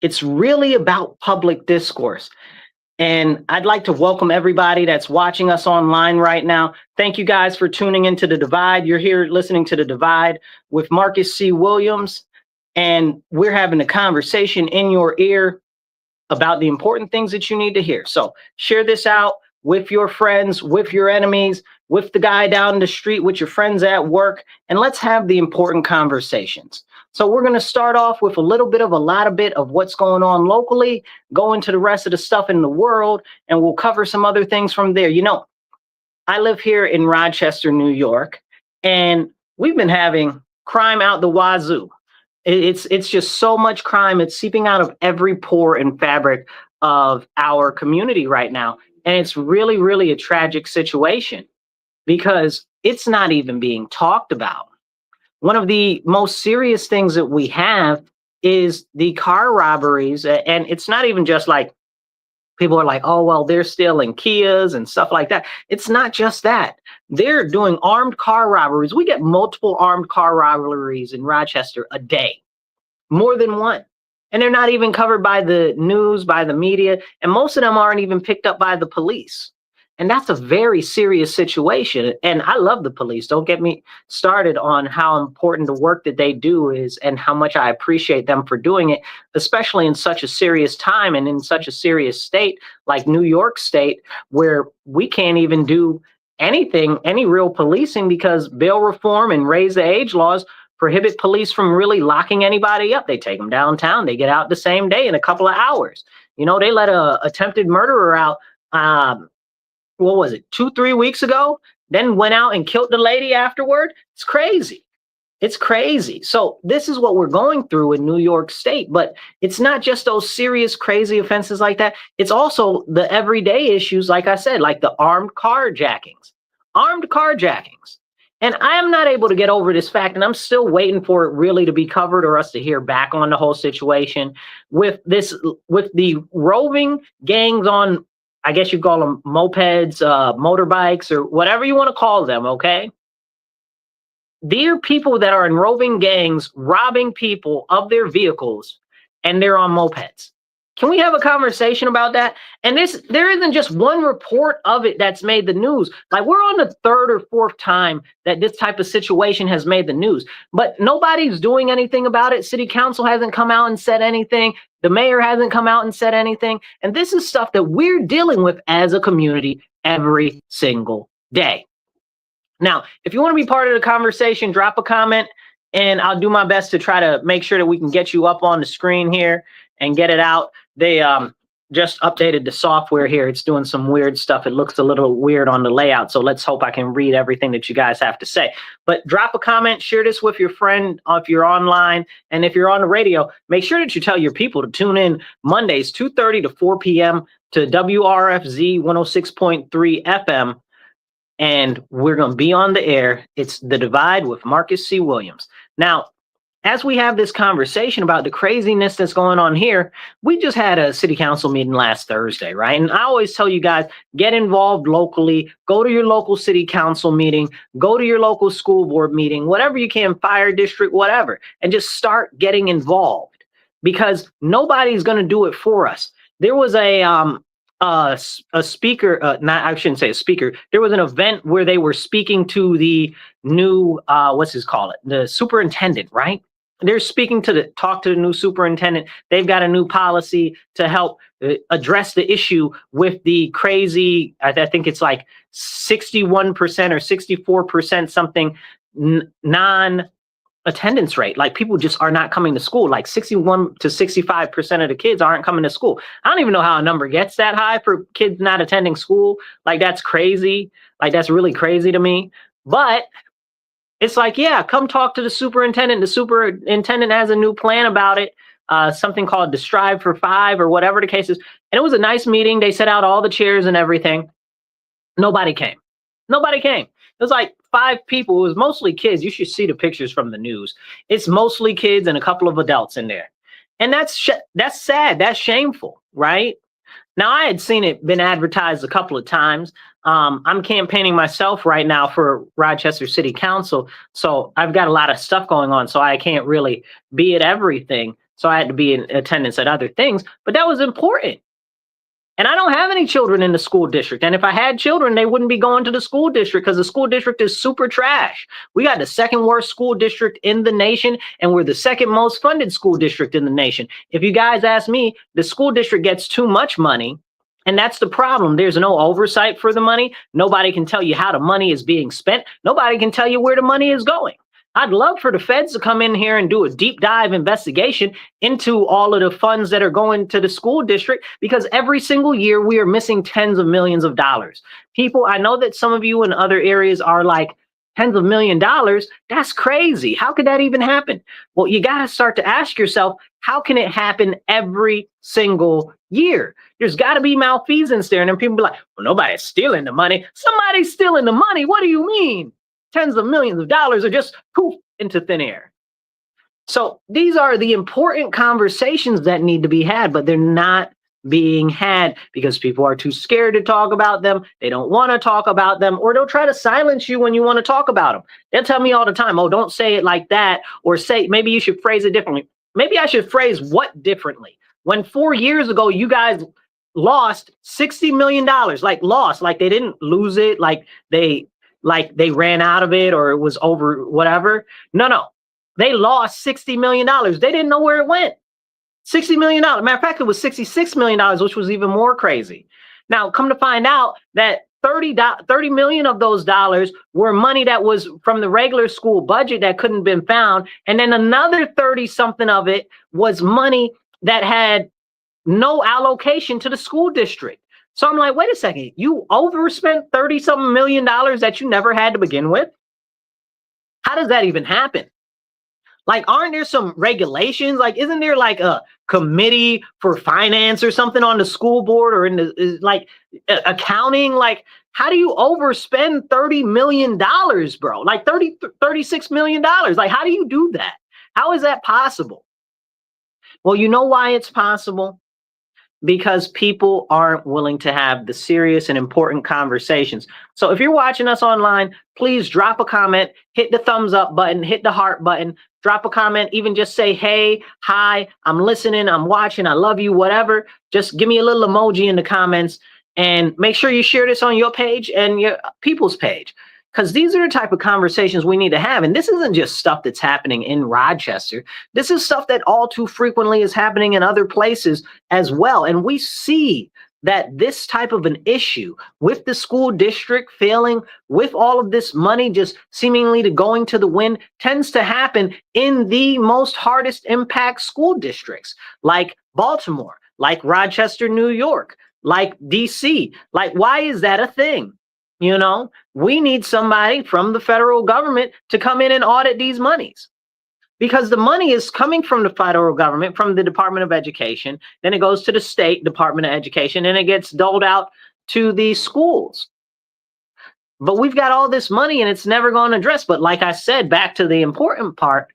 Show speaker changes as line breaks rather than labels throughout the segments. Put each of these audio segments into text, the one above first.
It's really about public discourse. And I'd like to welcome everybody that's watching us online right now. Thank you guys for tuning into The Divide. You're here listening to The Divide with Marcus C. Williams, and we're having a conversation in your ear about the important things that you need to hear. So share this out with your friends, with your enemies, with the guy down the street, with your friends at work, and let's have the important conversations. So we're going to start off with a lot of what's going on locally, go into the rest of the stuff in the world, and we'll cover some other things from there. You know, I live here in Rochester, New York, and we've been having crime out the wazoo. It's just so much crime. It's seeping out of every pore and fabric of our community right now. And it's really, really a tragic situation because it's not even being talked about. One of the most serious things that we have is the car robberies. And it's not even just like people are like, oh, well, they're stealing Kias and stuff like that. It's not just that. They're doing armed car robberies. We get multiple armed car robberies in Rochester a day, more than one. And they're not even covered by the news, by the media. And most of them aren't even picked up by the police. And that's a very serious situation. And I love the police. Don't get me started on how important the work that they do is and how much I appreciate them for doing it, especially in such a serious time and in such a serious state like New York State, where we can't even do anything, any real policing, because bail reform and raise the age laws prohibit police from really locking anybody up. They take them downtown. They get out the same day in a couple of hours. You know, they let a attempted murderer out. What was it, 2-3 weeks ago, then went out and killed the lady afterward. It's crazy. It's crazy. So this is what we're going through in New York State, but it's not just those serious, crazy offenses like that. It's also the everyday issues, like I said, like the armed carjackings. And I am not able to get over this fact, and I'm still waiting for it really to be covered or us to hear back on the whole situation with the roving gangs on, I guess you call them mopeds, motorbikes, or whatever you want to call them, okay? There are people that are in roving gangs robbing people of their vehicles, and they're on mopeds. Can we have a conversation about that? And there isn't just one report of it that's made the news. Like, we're on the third or fourth time that this type of situation has made the news, but nobody's doing anything about it. City council hasn't come out and said anything. The mayor hasn't come out and said anything. And this is stuff that we're dealing with as a community every single day. Now, if you want to be part of the conversation, drop a comment and I'll do my best to try to make sure that we can get you up on the screen here and get it out. They just updated the software here. It's doing some weird stuff. It looks a little weird on the layout. So let's hope I can read everything that you guys have to say. But drop a comment, share this with your friend if you're online. And if you're on the radio, make sure that you tell your people to tune in Mondays, 2:30 to 4 p.m. to WRFZ 106.3 FM. And we're going to be on the air. It's The Divide with Marcus C. Williams. Now, as we have this conversation about the craziness that's going on here, we just had a city council meeting last Thursday, right? And I always tell you guys, get involved locally, go to your local city council meeting, go to your local school board meeting, whatever you can, fire district, whatever, and just start getting involved because nobody's going to do it for us. There was a speaker, I shouldn't say a speaker. There was an event where they were speaking to the new, the superintendent, right? They're speaking talk to the new superintendent. They've got a new policy to help address the issue with the crazy, I think it's like 61% or 64% something non-attendance rate. Like, people just are not coming to school. Like 61 to 65% of the kids aren't coming to school. I don't even know how a number gets that high for kids not attending school. Like, that's crazy. Like, that's really crazy to me. But it's like, yeah, come talk to the superintendent. The superintendent has a new plan about it, something called the Strive for 5 or whatever the case is. And it was a nice meeting. They set out all the chairs and everything. Nobody came. It was like 5 people. It was mostly kids. You should see the pictures from the news. It's mostly kids and a couple of adults in there. And that's sad. That's shameful, right? Now, I had seen it been advertised a couple of times. I'm campaigning myself right now for Rochester City Council. So I've got a lot of stuff going on. So I can't really be at everything. So I had to be in attendance at other things, but that was important. And I don't have any children in the school district. And if I had children, they wouldn't be going to the school district because the school district is super trash. We got the second worst school district in the nation, and we're the second most funded school district in the nation. If you guys ask me, the school district gets too much money, and that's the problem. There's no oversight for the money. Nobody can tell you how the money is being spent. Nobody can tell you where the money is going. I'd love for the feds to come in here and do a deep dive investigation into all of the funds that are going to the school district, because every single year we are missing tens of millions of dollars. People, I know that some of you in other areas are like, tens of $1,000,000, that's crazy. How could that even happen? Well, you got to start to ask yourself, how can it happen every single year? There's got to be malfeasance there. And then people be like, well, nobody's stealing the money. Somebody's stealing the money. What do you mean? Tens of millions of dollars are just poof into thin air. So these are the important conversations that need to be had, but they're not being had because people are too scared to talk about them. They don't want to talk about them, or they'll try to silence you when you want to talk about them. They'll tell me all the time, oh, don't say it like that, or say, maybe you should phrase it differently. Maybe I should phrase what differently? When 4 years ago, you guys lost $60 million, like lost, like they didn't lose it, like they ran out of it or it was over, whatever. No. They lost $60 million. They didn't know where it went. $60 million. Matter of fact, it was $66 million, which was even more crazy. Now, come to find out that 30 million of those dollars were money that was from the regular school budget that couldn't have been found. And then another 30 something of it was money that had no allocation to the school district. So I'm like, wait a second, you overspent 30 something million dollars that you never had to begin with? How does that even happen? Like, aren't there some regulations? Like, isn't there like a committee for finance or something on the school board or in the like accounting? Like, how do you overspend $30 million, bro? Like $36 million. Like, how do you do that? How is that possible? Well, you know why it's possible? Because people aren't willing to have the serious and important conversations. So if you're watching us online, please drop a comment, hit the thumbs up button, hit the heart button, drop a comment, even just say, hey, hi, I'm listening, I'm watching, I love you, whatever. Just give me a little emoji in the comments, and make sure you share this on your page and your people's page. Because these are the type of conversations we need to have. And this isn't just stuff that's happening in Rochester. This is stuff that all too frequently is happening in other places as well. And we see that this type of an issue with the school district failing, with all of this money just seemingly to going to the wind, tends to happen in the most hardest impact school districts, like Baltimore, like Rochester, New York, like DC. Like, why is that a thing? You know, we need somebody from the federal government to come in and audit these monies, because the money is coming from the federal government, from the Department of Education. Then it goes to the state Department of Education, and it gets doled out to the schools. But we've got all this money and it's never going to address. But like I said, back to the important part,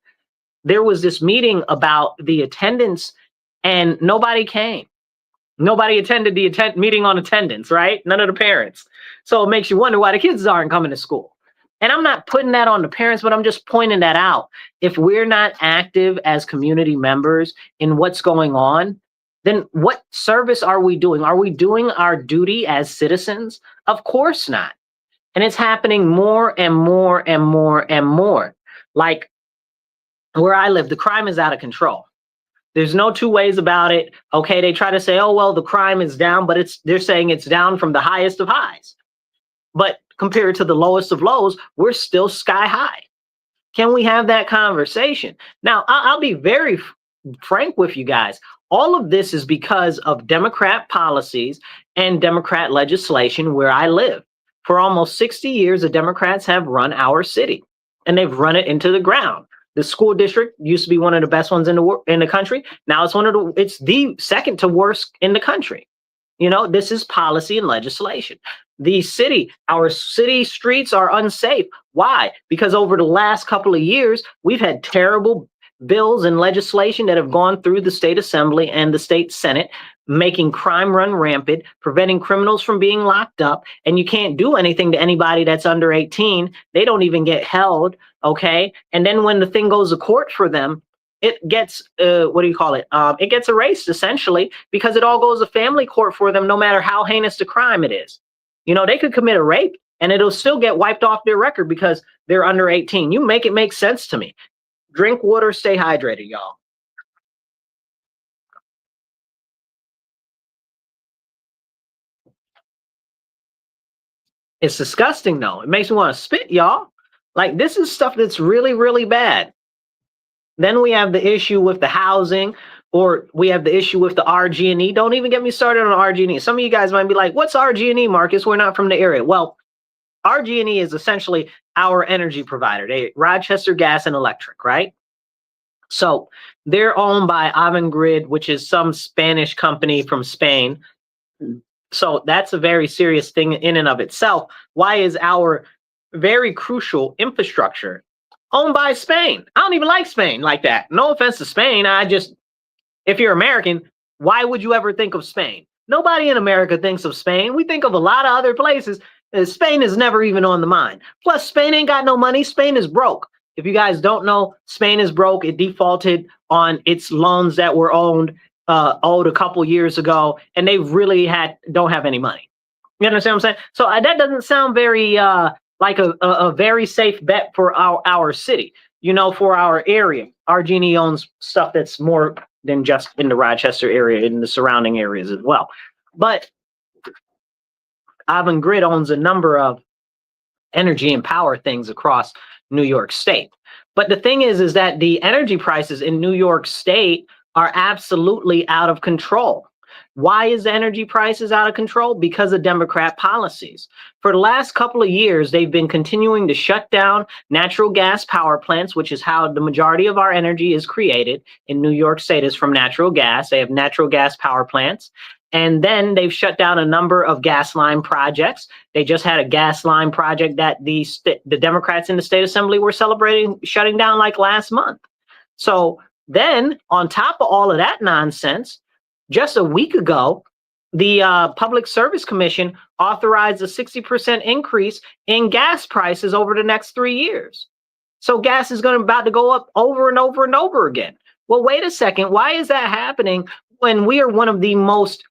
there was this meeting about the attendance and nobody came. Nobody attended the meeting on attendance, right? None of the parents. So it makes you wonder why the kids aren't coming to school. And I'm not putting that on the parents, but I'm just pointing that out. If we're not active as community members in what's going on, then what service are we doing? Are we doing our duty as citizens? Of course not. And it's happening more and more and more and more. Like where I live, the crime is out of control. There's no two ways about it. Okay, they try to say, oh, well, the crime is down, but they're saying it's down from the highest of highs. But compared to the lowest of lows, we're still sky high. Can we have that conversation? Now, I'll be very frank with you guys. All of this is because of Democrat policies and Democrat legislation where I live. For almost 60 years, the Democrats have run our city, and they've run it into the ground. The school district used to be one of the best ones in the country. Now it's the second to worst in the country. You know, this is policy and legislation. Our city streets are unsafe. Why? Because over the last couple of years, we've had terrible bills and legislation that have gone through the state assembly and the state senate, making crime run rampant, preventing criminals from being locked up. And you can't do anything to anybody that's under 18. They don't even get held. Okay. And then when the thing goes to court for them, it gets what do you call it? It gets erased essentially because it all goes to family court for them, no matter how heinous the crime it is. You know, they could commit a rape and it'll still get wiped off their record because they're under 18. You make it make sense to me. Drink water, stay hydrated, y'all. It's disgusting though. It makes me want to spit, y'all. Like, this is stuff that's really, really bad. Then we have the issue with the housing, or we have the issue with the RG&E. Don't even get me started on RG&E. Some of you guys might be like, what's RG&E, Marcus? We're not from the area. Well, RG&E is essentially our energy provider. They Rochester Gas and Electric, right? So they're owned by Avangrid, which is some Spanish company from Spain. So that's a very serious thing in and of itself. Why is our very crucial infrastructure owned by Spain? I don't even like Spain like that. No offense to Spain. If you're American, why would you ever think of Spain? Nobody in America thinks of Spain. We think of a lot of other places. Spain is never even on the mind. Plus, Spain ain't got no money. Spain is broke. If you guys don't know, Spain is broke. It defaulted on its loans that were owed a couple years ago, and they really don't have any money. You understand what I'm saying? So that doesn't sound very like a very safe bet for our city, you know, for our area. RG&E owns stuff that's more than just in the Rochester area, in the surrounding areas as well. But Avangrid owns a number of energy and power things across New York State. But the thing is that the energy prices in New York State are absolutely out of control. Why is the energy prices out of control? Because of Democrat policies. For the last couple of years, they've been continuing to shut down natural gas power plants, which is how the majority of our energy is created in New York State, is from natural gas. They have natural gas power plants. And then they've shut down a number of gas line projects. They just had a gas line project that the Democrats in the state assembly were celebrating shutting down like last month. So then on top of all of that nonsense, just a week ago, the Public Service Commission authorized a 60% increase in gas prices over the next 3 years. So gas is about to go up over and over and over again. Well, wait a second. Why is that happening when we are one of the most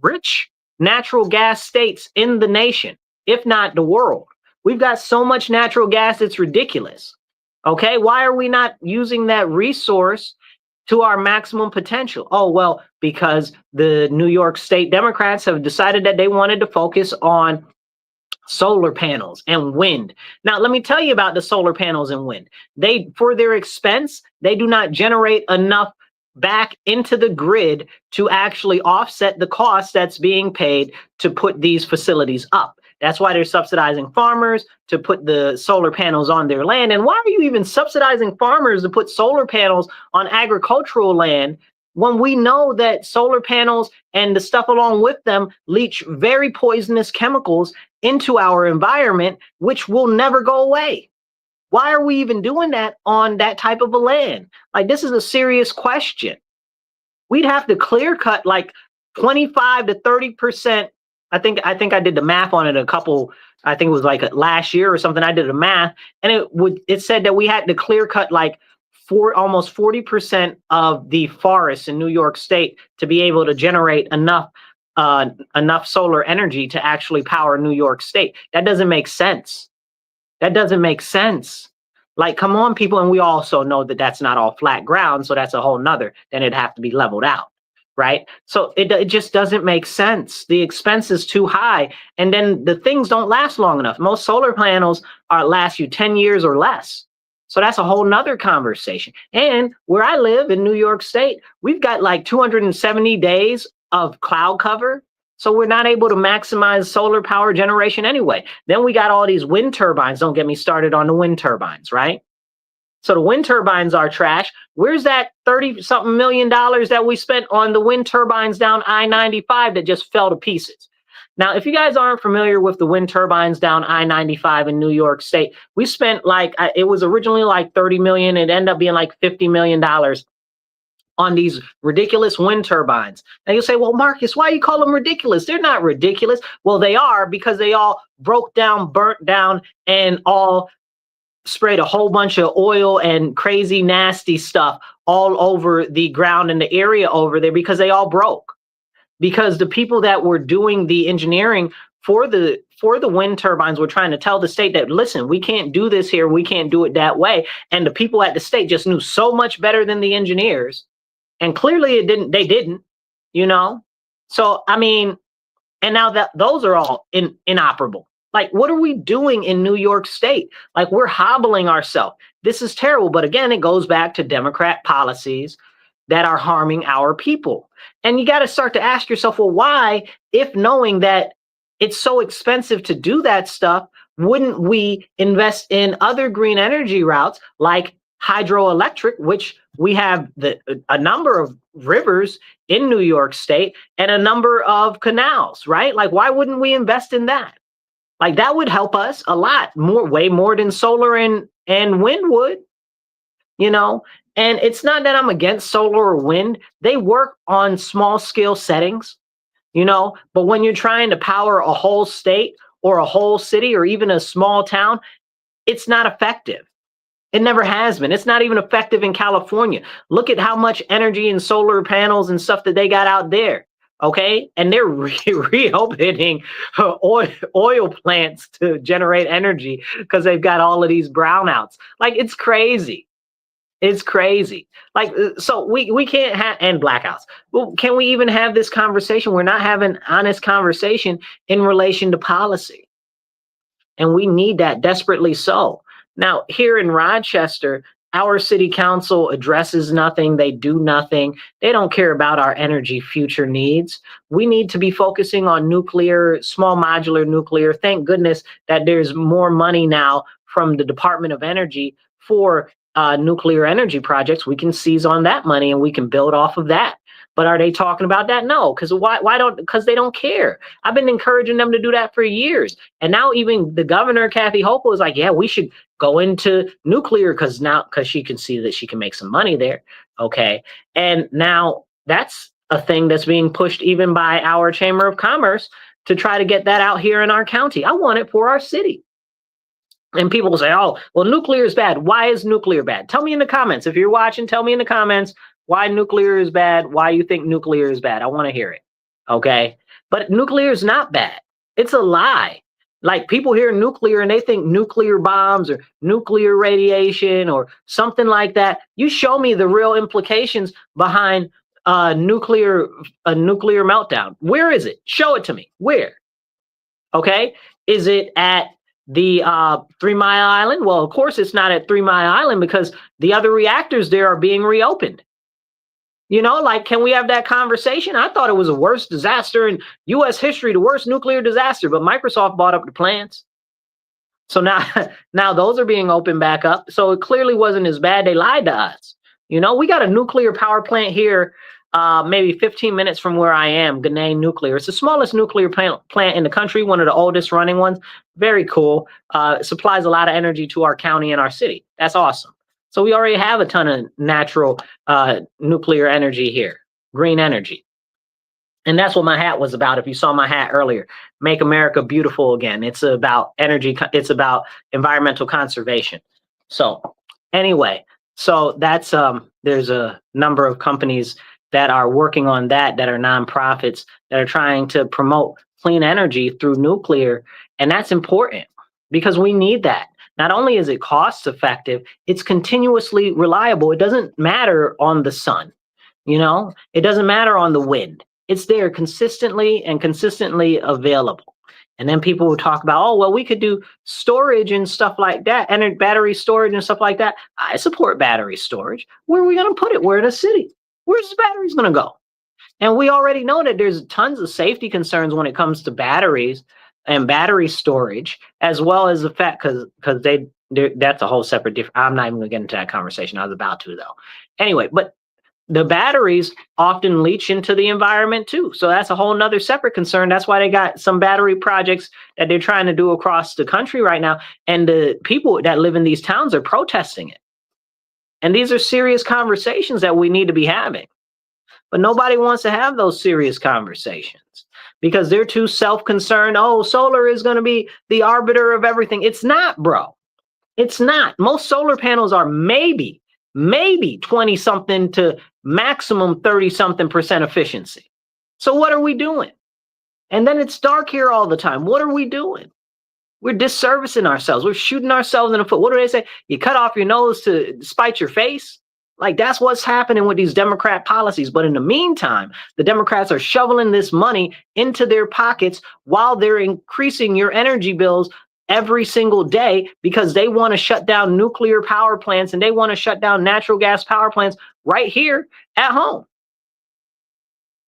rich natural gas states in the nation, if not the world? We've got so much natural gas, it's ridiculous. Okay, why are we not using that resource to our maximum potential? Oh, well, because the New York State Democrats have decided that they wanted to focus on solar panels and wind. Now, let me tell you about the solar panels and wind. For their expense, they do not generate enough back into the grid to actually offset the cost that's being paid to put these facilities up. That's why they're subsidizing farmers to put the solar panels on their land. And why are you even subsidizing farmers to put solar panels on agricultural land when we know that solar panels and the stuff along with them leach very poisonous chemicals into our environment, which will never go away? Why are we even doing that on that type of a land? Like, this is a serious question. We'd have to clear cut like 25 to 30%. I think I did the math on it I think it was like last year or something. I did the math, and it said that we had to clear cut like almost 40% of the forests in New York State to be able to generate enough solar energy to actually power New York State. That doesn't make sense. That doesn't make sense. Like, come on, people. And we also know that that's not all flat ground. So that's a whole nother, then it'd have to be leveled out. Right. So it just doesn't make sense. The expense is too high. And then the things don't last long enough. Most solar panels last you 10 years or less. So that's a whole nother conversation. And where I live in New York State, we've got like 270 days of cloud cover. So we're not able to maximize solar power generation anyway. Then we got all these wind turbines. Don't get me started on the wind turbines, right? So the wind turbines are trash. Where's that 30-something million that we spent on the wind turbines down I-95 that just fell to pieces? Now, if you guys aren't familiar with the wind turbines down I-95 in New York State, we spent it was originally like 30 million. It ended up being like $50 million on these ridiculous wind turbines. And you'll say, well, Marcus, why you call them ridiculous? They're not ridiculous. Well, they are, because they all broke down, burnt down, and all sprayed a whole bunch of oil and crazy, nasty stuff all over the ground in the area over there because they all broke. Because the people that were doing the engineering for the wind turbines were trying to tell the state that, listen, we can't do this here, we can't do it that way. And the people at the state just knew so much better than the engineers. And clearly they didn't, you know? So, I mean, and now that those are all inoperable. Like, what are we doing in New York State? Like, we're hobbling ourselves. This is terrible. But again, it goes back to Democrat policies that are harming our people. And you got to start to ask yourself, well, why, if knowing that it's so expensive to do that stuff, wouldn't we invest in other green energy routes like hydroelectric, which we have a number of rivers in New York State and a number of canals, right? Like, why wouldn't we invest in that? Like, that would help us a lot more, way more than solar and wind would, you know? And it's not that I'm against solar or wind. They work on small scale settings, you know, but when you're trying to power a whole state or a whole city or even a small town, it's not effective. It never has been. It's not even effective in California. Look at how much energy and solar panels and stuff that they got out there. Okay. And they're reopening oil plants to generate energy because they've got all of these brownouts. Like, it's crazy. It's crazy. Like, so we can't have, and blackouts. Well, can we even have this conversation? We're not having honest conversation in relation to policy. And we need that desperately so. Now, here in Rochester, our city council addresses nothing. They do nothing. They don't care about our energy future needs. We need to be focusing on nuclear, small modular nuclear. Thank goodness that there's more money now from the Department of Energy for nuclear energy projects. We can seize on that money and we can build off of that. But are they talking about that? No, because because they don't care. I've been encouraging them to do that for years. And now even the governor, Kathy Hochul, is like, yeah, we should go into nuclear because she can see that she can make some money there. Okay. And now that's a thing that's being pushed even by our Chamber of Commerce to try to get that out here in our county. I want it for our city. And people will say, oh, well, nuclear is bad. Why is nuclear bad? Tell me in the comments. If you're watching, tell me in the comments why nuclear is bad, why you think nuclear is bad. I want to hear it. Okay. But nuclear is not bad. It's a lie. Like, people hear nuclear and they think nuclear bombs or nuclear radiation or something like that. You show me the real implications behind a nuclear meltdown. Where is it? Show it to me. Where? Okay. Is it at the 3 Mile Island? Well, of course it's not at 3 Mile Island because the other reactors there are being reopened. You know, like, can we have that conversation? I thought it was the worst disaster in U.S. history, the worst nuclear disaster, but Microsoft bought up the plants. So now those are being opened back up. So it clearly wasn't as bad. They lied to us. You know, we got a nuclear power plant here, maybe 15 minutes from where I am, Gannett Nuclear. It's the smallest nuclear plant in the country, one of the oldest running ones. Very cool. It supplies a lot of energy to our county and our city. That's awesome. So we already have a ton of natural nuclear energy here, green energy. And that's what my hat was about. If you saw my hat earlier, Make America Beautiful Again. It's about energy. It's about environmental conservation. So anyway, so that's there's a number of companies that are working on that are nonprofits that are trying to promote clean energy through nuclear. And that's important because we need that. Not only is it cost effective, it's continuously reliable. It doesn't matter on the sun, you know, it doesn't matter on the wind. It's there consistently available. And then people will talk about, oh, well, we could do storage and stuff like that, and battery storage and stuff like that. I support battery storage. Where are we going to put it? We're in a city. Where's the batteries going to go? And we already know that there's tons of safety concerns when it comes to batteries and battery storage, as well as the fact because that's a whole separate different. I'm not even going to get into that conversation. I was about to, though. Anyway, but the batteries often leach into the environment too. So that's a whole nother separate concern. That's why they got some battery projects that they're trying to do across the country right now. And the people that live in these towns are protesting it. And these are serious conversations that we need to be having. But nobody wants to have those serious conversations because they're too self-concerned. Oh, solar is going to be the arbiter of everything. It's not, bro. It's not. Most solar panels are maybe maybe 20 something to maximum 30 something percent efficiency. So what are we doing? And then it's dark here all the time. What are we doing? We're disservicing ourselves. We're shooting ourselves in the foot. What do they say? You cut off your nose to spite your face? Like, that's what's happening with these Democrat policies. But in the meantime, the Democrats are shoveling this money into their pockets while they're increasing your energy bills every single day because they want to shut down nuclear power plants and they want to shut down natural gas power plants right here at home.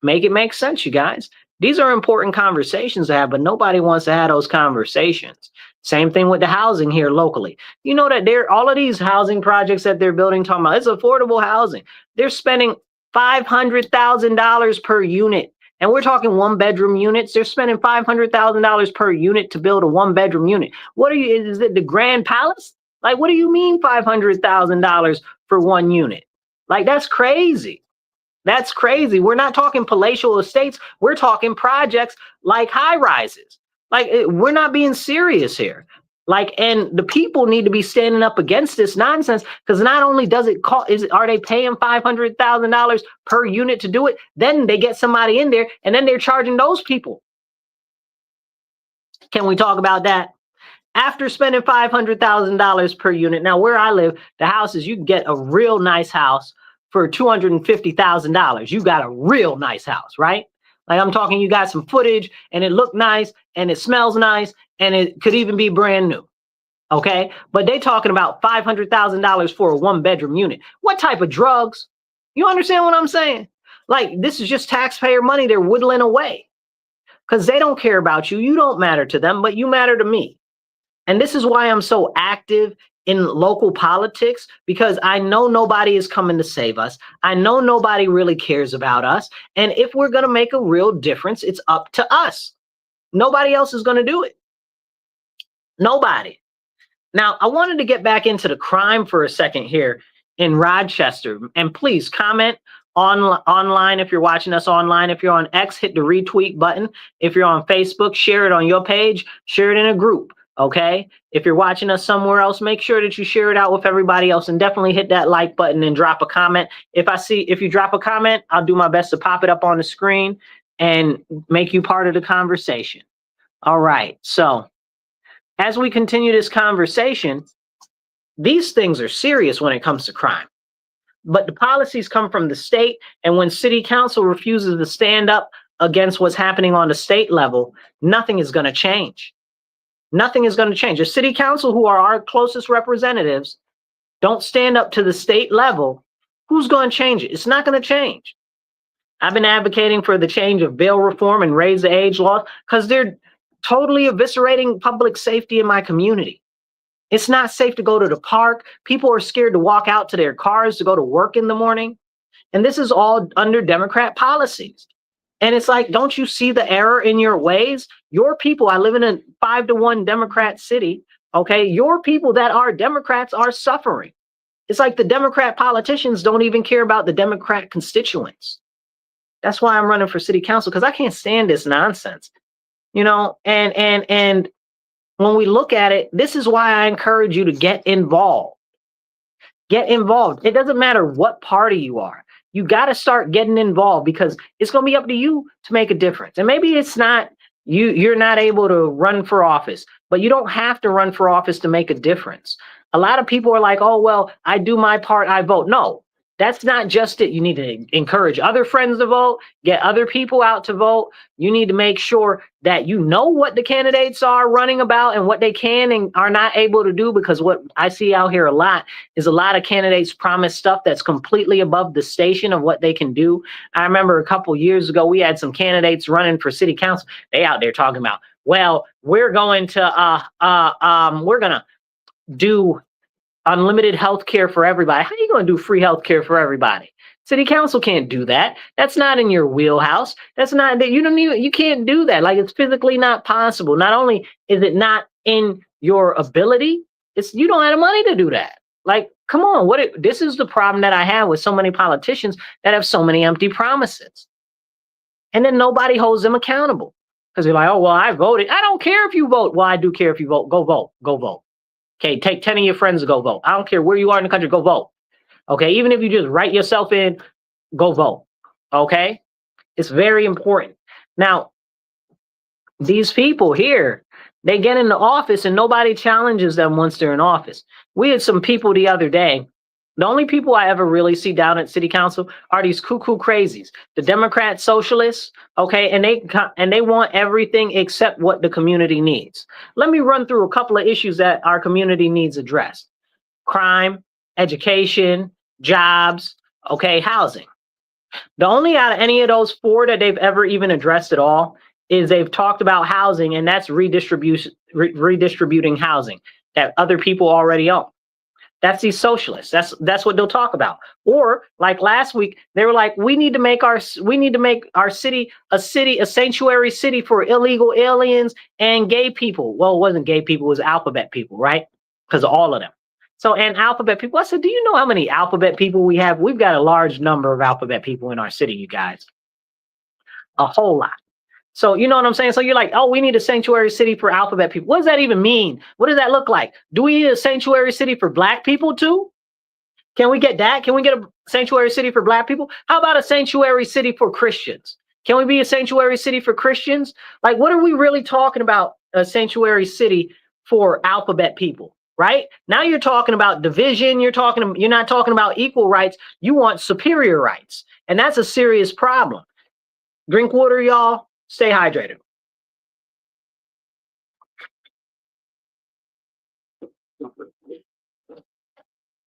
Make it make sense, you guys. These are important conversations to have, but nobody wants to have those conversations. Same thing with the housing here locally. You know that all of these housing projects that they're building, talking about, it's affordable housing. They're spending $500,000 per unit. And we're talking 1-bedroom units. They're spending $500,000 per unit to build a 1-bedroom unit. What are you, is it the Grand Palace? Like, what do you mean $500,000 for one unit? Like, that's crazy. That's crazy. We're not talking palatial estates. We're talking projects like high rises. Like, we're not being serious here. Like, and the people need to be standing up against this nonsense, because not only does it cost, are they paying $500,000 per unit to do it? Then they get somebody in there and then they're charging those people. Can we talk about that? After spending $500,000 per unit, now where I live, the houses, you can get a real nice house for $250,000. You got a real nice house, right? Like, I'm talking, you got some footage and it looked nice and it smells nice and it could even be brand new. Okay. But they talking about $500,000 for a 1-bedroom unit. What type of drugs? You understand what I'm saying? Like, this is just taxpayer money they're whittling away because they don't care about you. You don't matter to them, but you matter to me. And this is why I'm so active in local politics, because I know nobody is coming to save us. I know nobody really cares about us. And if we're going to make a real difference, it's up to us. Nobody else is going to do it. Nobody. Now, I wanted to get back into the crime for a second here in Rochester. And please comment online if you're watching us online. If you're on X, hit the retweet button. If you're on Facebook, share it on your page. Share it in a group. Okay. If you're watching us somewhere else, make sure that you share it out with everybody else, and definitely hit that like button and drop a comment. If you drop a comment, I'll do my best to pop it up on the screen and make you part of the conversation. All right. So as we continue this conversation, these things are serious when it comes to crime, but the policies come from the state. And when city council refuses to stand up against what's happening on the state level, nothing is going to change. Nothing is going to change. The city council, who are our closest representatives, don't stand up to the state level. Who's going to change it? It's not going to change. I've been advocating for the change of bail reform and raise the age law because they're totally eviscerating public safety in my community. It's not safe to go to the park. People are scared to walk out to their cars to go to work in the morning. And this is all under Democrat policies. And it's like, don't you see the error in your ways? Your people, I live in a 5-to-1 Democrat city. Okay. Your people that are Democrats are suffering. It's like the Democrat politicians don't even care about the Democrat constituents. That's why I'm running for city council, because I can't stand this nonsense, you know, and when we look at it, this is why I encourage you to get involved. Get involved. It doesn't matter what party you are. You got to start getting involved, because it's going to be up to you to make a difference. And maybe it's not you're not able to run for office, but you don't have to run for office to make a difference. A lot of people are like, oh, well, I do my part, I vote. No, that's not just it. You need to encourage other friends to vote, get other people out to vote. You need to make sure that you know what the candidates are running about and what they can and are not able to do, because what I see out here a lot is a lot of candidates promise stuff that's completely above the station of what they can do. I remember a couple years ago, we had some candidates running for city council. They out there talking about, well, we're going to do unlimited health care for everybody. How are you going to do free health care for everybody? City council can't do that. That's not in your wheelhouse. That's not that you can't do that. Like, it's physically not possible. Not only is it not in your ability, it's you don't have the money to do that. Like, come on, this is the problem that I have with so many politicians that have so many empty promises. And then nobody holds them accountable, because they're like, oh, well, I voted. I don't care if you vote. Well, I do care if you vote. Go vote. Go vote. Okay, take 10 of your friends to go vote. I don't care where you are in the country, go vote. Okay, even if you just write yourself in, go vote. Okay, it's very important. Now, these people here, they get into office and nobody challenges them once they're in office. We had some people the other day. The only people I ever really see down at city council are these cuckoo crazies, the Democrat socialists, okay, and they want everything except what the community needs. Let me run through a couple of issues that our community needs addressed: crime, education, jobs, okay, housing. The only out of any of those four that they've ever even addressed at all is they've talked about housing, and that's redistributing housing that other people already own. That's these socialists. That's what they'll talk about. Or like last week, they were like, we need to make our city a sanctuary city for illegal aliens and gay people. Well, it wasn't gay people, it was alphabet people, right? Because of all of them. So, and alphabet people, I said, do you know how many alphabet people we have? We've got a large number of alphabet people in our city, you guys. A whole lot. So, you know what I'm saying? So you're like, oh, we need a sanctuary city for alphabet people. What does that even mean? What does that look like? Do we need a sanctuary city for black people too? Can we get that? Can we get a sanctuary city for black people? How about a sanctuary city for Christians? Can we be a sanctuary city for Christians? Like, what are we really talking about? A sanctuary city for alphabet people, right? Now you're talking about division. You're not talking about equal rights. You want superior rights. And that's a serious problem. Drink water, y'all. Stay hydrated.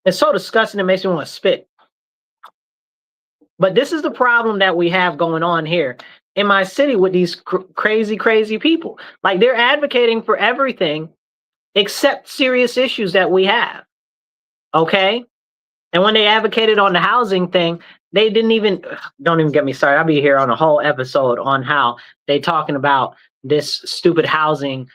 It's so disgusting, it makes me want to spit. But this is the problem that we have going on here in my city with these crazy people. Like, they're advocating for everything except serious issues that we have. Okay? And when they advocated on the housing thing, they didn't even, don't even get me started. I'll be here on a whole episode on how they talking about this stupid housing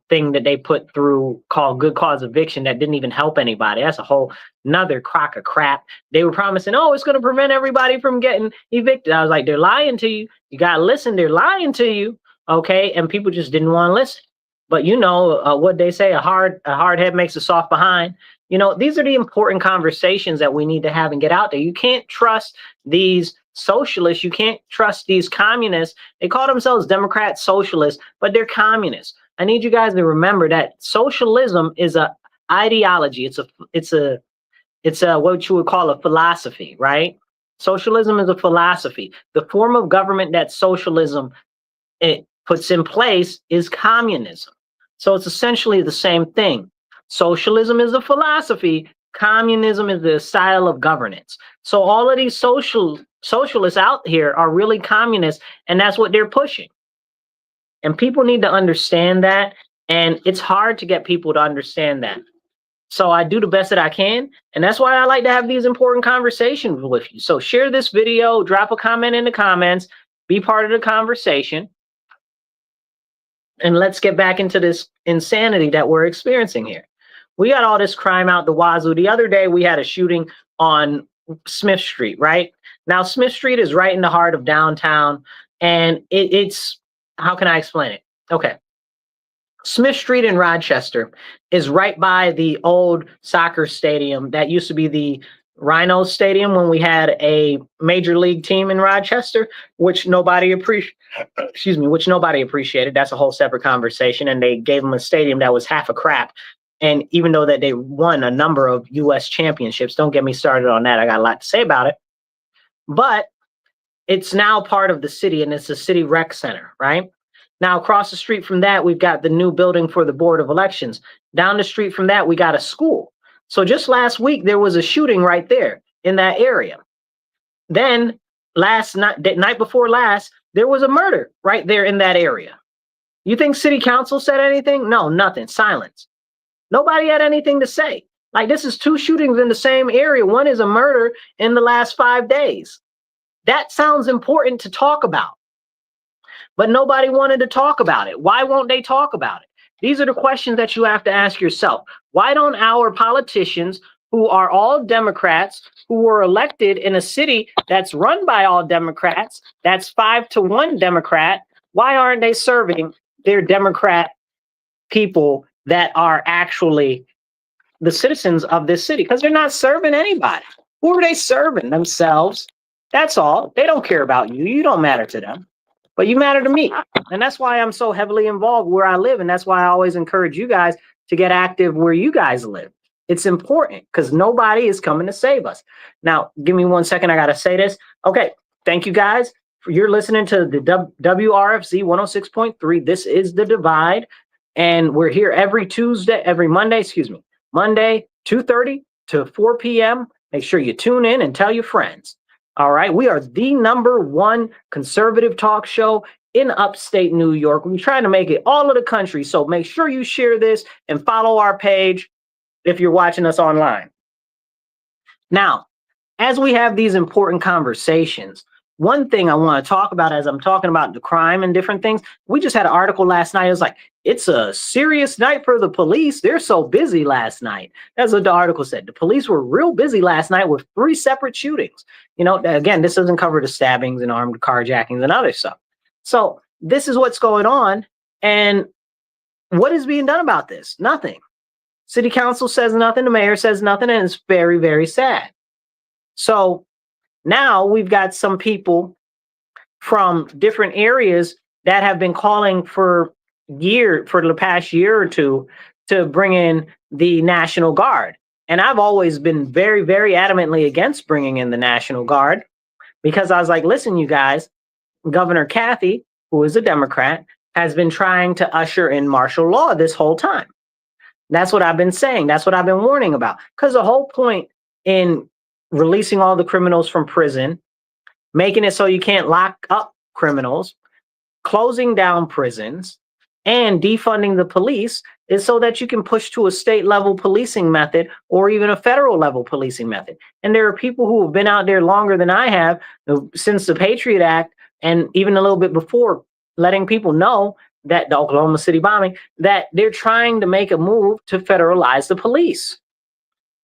thing that they put through called good cause eviction that didn't even help anybody. That's a whole another crock of crap. They were promising, oh, it's going to prevent everybody from getting evicted. I was like, they're lying to you. You got to listen. They're lying to you. Okay. And people just didn't want to listen. But you know what they say, a hard head makes a soft behind. You know, these are the important conversations that we need to have and get out there. You can't trust these socialists. You can't trust these communists. They call themselves Democrat socialists, but they're communists. I need you guys to remember that socialism is a ideology. It's a what you would call a philosophy, right? Socialism is a philosophy. The form of government that socialism it puts in place is communism. So it's essentially the same thing. Socialism is a philosophy. Communism is the style of governance. So all of these socialists out here are really communists, and that's what they're pushing. And people need to understand that. And it's hard to get people to understand that. So I do the best that I can. And that's why I like to have these important conversations with you. So share this video, drop a comment in the comments, be part of the conversation. And let's get back into this insanity that we're experiencing here. We got all this crime out the wazoo. The other day we had a shooting on Smith Street, right? Now, Smith Street is right in the heart of downtown. And it's, how can I explain it? Okay. Smith Street in Rochester is right by the old soccer stadium that used to be the Rhino Stadium when we had a major league team in Rochester, which nobody appreciated. That's a whole separate conversation. And they gave them a stadium that was half a crap. And even though that they won a number of U.S. championships, don't get me started on that. I got a lot to say about it. But it's now part of the city, and it's a city rec center, right? Now, across the street from that, we've got the new building for the Board of Elections. Down the street from that, we got a school. So just last week, there was a shooting right there in that area. Then the night before last, there was a murder right there in that area. You think city council said anything? No, nothing. Silence. Nobody had anything to say. Like, this is two shootings in the same area. One is a murder in the last 5 days. That sounds important to talk about. But nobody wanted to talk about it. Why won't they talk about it? These are the questions that you have to ask yourself. Why don't our politicians, who are all Democrats, who were elected in a city that's run by all Democrats, that's 5-1 Democrat, why aren't they serving their Democrat people that are actually the citizens of this city? Because they're not serving anybody. Who are they serving? Themselves. That's all. They don't care about you. You don't matter to them, but you matter to me. And that's why I'm so heavily involved where I live. And that's why I always encourage you guys to get active where you guys live. It's important because nobody is coming to save us. Now, give me 1 second. I got to say this. Okay. Thank you guys. You're listening to the WRFZ 106.3. This is The Divide. And we're here every Monday, Monday, 2:30 to 4 p.m. Make sure you tune in and tell your friends. All right. We are the #1 conservative talk show in upstate New York. We're trying to make it all of the country. So make sure you share this and follow our page if you're watching us online. Now, as we have these important conversations, one thing I want to talk about as I'm talking about the crime and different things, we just had an article last night. It was like, it's a serious night for the police. They're so busy last night. That's what the article said. The police were real busy last night with 3 separate shootings. You know, again, this doesn't cover the stabbings and armed carjackings and other stuff. So this is what's going on. And what is being done about this? Nothing. City council says nothing. The mayor says nothing. And it's very, very sad. So now we've got some people from different areas that have been calling for the past year or two to bring in the National Guard. And I've always been very, very adamantly against bringing in the National Guard because I was like, listen, you guys, Governor Kathy, who is a Democrat, has been trying to usher in martial law this whole time. That's what I've been saying. That's what I've been warning about. Because the whole point in releasing all the criminals from prison, making it so you can't lock up criminals, closing down prisons, and defunding the police is so that you can push to a state level policing method or even a federal level policing method. And there are people who have been out there longer than I have since the Patriot Act and even a little bit before, letting people know that the Oklahoma City bombing, that they're trying to make a move to federalize the police.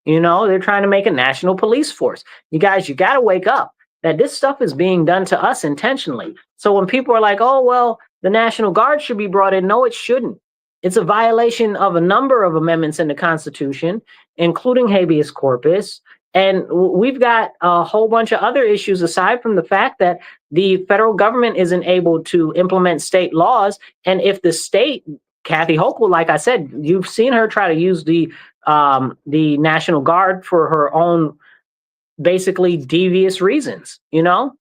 You know, they're trying to make a national police force. You guys, you got to wake up that this stuff is being done to us intentionally. So when people are like, oh, well, the National Guard should be brought in. No, it shouldn't. It's a violation of a number of amendments in the Constitution, including habeas corpus. And we've got a whole bunch of other issues aside from the fact that the federal government isn't able to implement state laws. And if the state, Kathy Hochul, like I said, you've seen her try to use the National Guard for her own basically devious reasons, you know?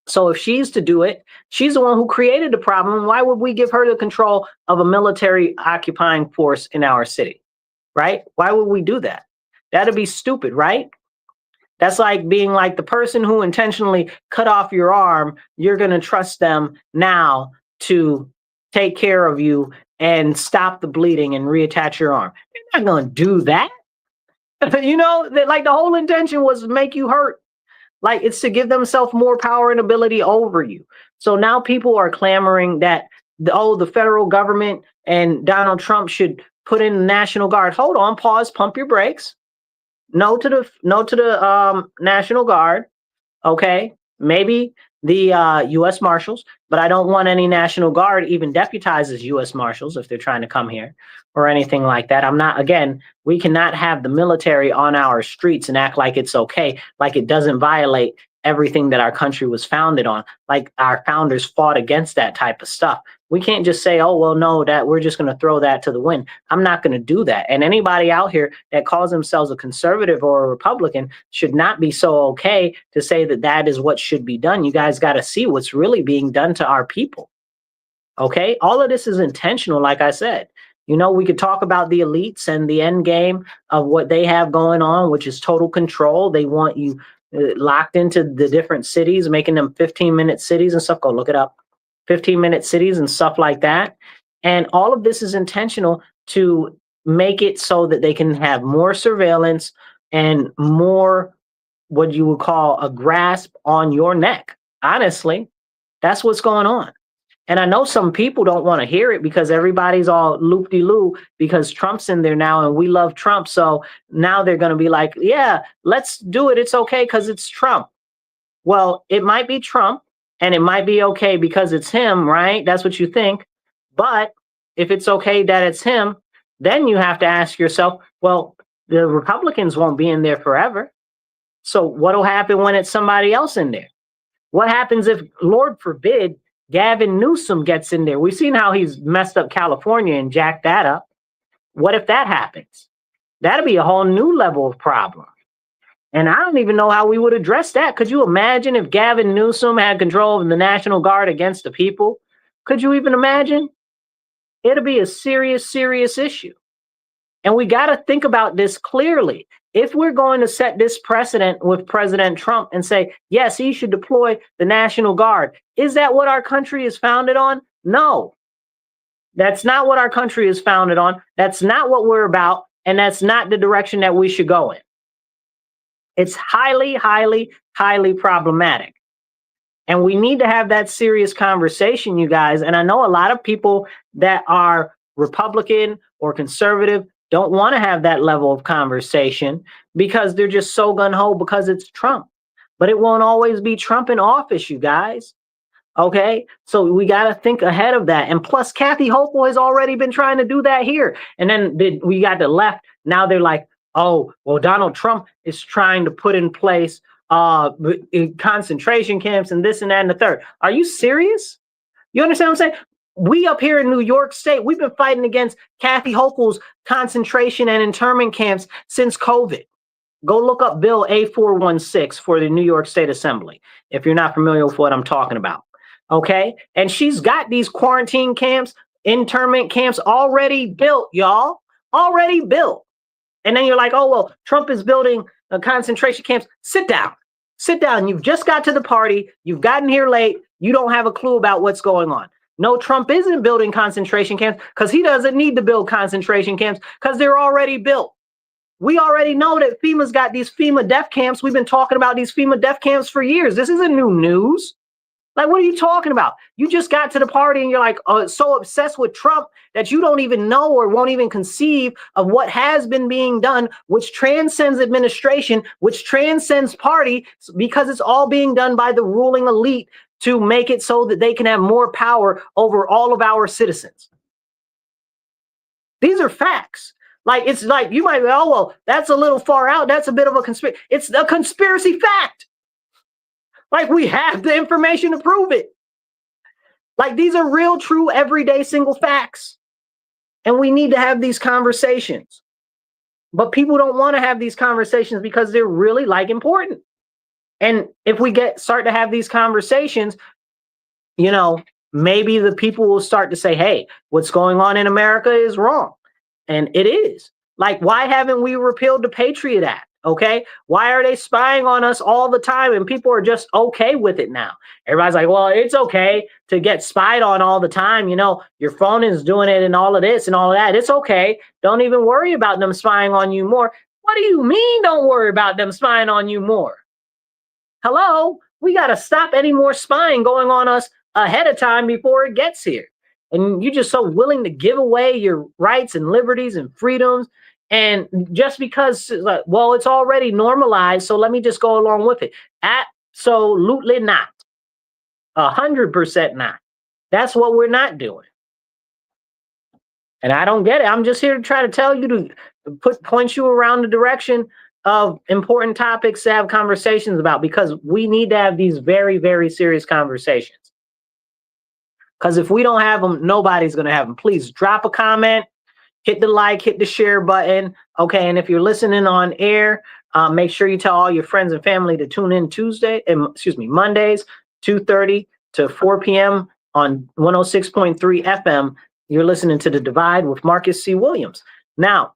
So if she's to do it, she's the one who created the problem. Why would we give her the control of a military occupying force in our city, right? Why would we do that? That'd be stupid, right? That's like being like the person who intentionally cut off your arm. You're going to trust them now to take care of you and stop the bleeding and reattach your arm. You're not going to do that. You know, that like the whole intention was to make you hurt. Like it's to give themselves more power and ability over you. So now people are clamoring that, the federal government and Donald Trump should put in the National Guard. Hold on, pause, pump your brakes. No to the National Guard. Okay, maybe the U.S. Marshals, but I don't want any National Guard even deputized as U.S. Marshals if they're trying to come here or anything like that. We cannot have the military on our streets and act like it's okay, like it doesn't violate everything that our country was founded on, like our founders fought against that type of stuff. We can't just say, oh, well, no, that we're just going to throw that to the wind. I'm not going to do that. And anybody out here that calls themselves a conservative or a Republican should not be so okay to say that that is what should be done. You guys got to see what's really being done to our people. Okay, all of this is intentional, like I said. You know, we could talk about the elites and the end game of what they have going on, which is total control. They want you locked into the different cities, making them 15-minute cities and stuff. Go look it up. 15-minute cities and stuff like that. And all of this is intentional to make it so that they can have more surveillance and more what you would call a grasp on your neck. Honestly, that's what's going on. And I know some people don't want to hear it because everybody's all loop-de-loo because Trump's in there now and we love Trump. So now they're going to be like, yeah, let's do it. It's okay because it's Trump. Well, it might be Trump and it might be okay because it's him, right? That's what you think. But if it's okay that it's him, then you have to ask yourself, well, the Republicans won't be in there forever. So what'll happen when it's somebody else in there? What happens if, Lord forbid, Gavin Newsom gets in there? We've seen how he's messed up California and jacked that up. What if that happens? That'd be a whole new level of problem. And I don't even know how we would address that. Could you imagine if Gavin Newsom had control of the National Guard against the people? Could you even imagine? It'll be a serious, serious issue. And we got to think about this clearly. If we're going to set this precedent with President Trump and say, yes, he should deploy the National Guard, is that what our country is founded on? No, that's not what our country is founded on. That's not what we're about. And that's not the direction that we should go in. It's highly, highly, highly problematic. And we need to have that serious conversation, you guys. And I know a lot of people that are Republican or conservative don't want to have that level of conversation because they're just so gung-ho because it's Trump. But it won't always be Trump in office, you guys. Okay, so we got to think ahead of that. And plus, Kathy Hochul has already been trying to do that here. And then we got the left. Now they're like, oh, well, Donald Trump is trying to put in place concentration camps and this and that and the third. Are you serious? You understand what I'm saying? We up here in New York State, we've been fighting against Kathy Hochul's concentration and internment camps since COVID. Go look up Bill A416 for the New York State Assembly, if you're not familiar with what I'm talking about. Okay, and she's got these quarantine camps, internment camps already built, y'all, already built. And then you're like, oh, well, Trump is building concentration camps. Sit down. Sit down. You've just got to the party. You've gotten here late. You don't have a clue about what's going on. No, Trump isn't building concentration camps because he doesn't need to build concentration camps because they're already built. We already know that FEMA's got these FEMA death camps. We've been talking about these FEMA death camps for years. This isn't new news. Like, what are you talking about? You just got to the party and you're like so obsessed with Trump that you don't even know or won't even conceive of what has been being done, which transcends administration, which transcends party, because it's all being done by the ruling elite to make it so that they can have more power over all of our citizens. These are facts. Like, it's like you might be, oh, well, that's a little far out. That's a bit of a conspiracy. It's a conspiracy fact. Like, we have the information to prove it. Like, these are real, true, everyday single facts. And we need to have these conversations. But people don't want to have these conversations because they're really, like, important. And if we start to have these conversations, you know, maybe the people will start to say, hey, what's going on in America is wrong. And it is. Like, why haven't we repealed the Patriot Act? Okay, why are they spying on us all the time and people are just okay with it now? Everybody's like, well, it's okay to get spied on all the time. You know, your phone is doing it and all of this and all of that. It's okay. Don't even worry about them spying on you more. What do you mean don't worry about them spying on you more? Hello, we got to stop any more spying going on us ahead of time before it gets here. And you're just so willing to give away your rights and liberties and freedoms. And just because, well, it's already normalized, so let me just go along with it. Absolutely not. 100% not. That's what we're not doing. And I don't get it. I'm just here to try to tell you to point you around the direction of important topics to have conversations about, because we need to have these very, very serious conversations. Because if we don't have them, nobody's going to have them. Please drop a comment. Hit the like, hit the share button. Okay, and if you're listening on air, make sure you tell all your friends and family to tune in Mondays, 2:30 to 4 p.m. on 106.3 FM. You're listening to The Divide with Marcus C. Williams. Now,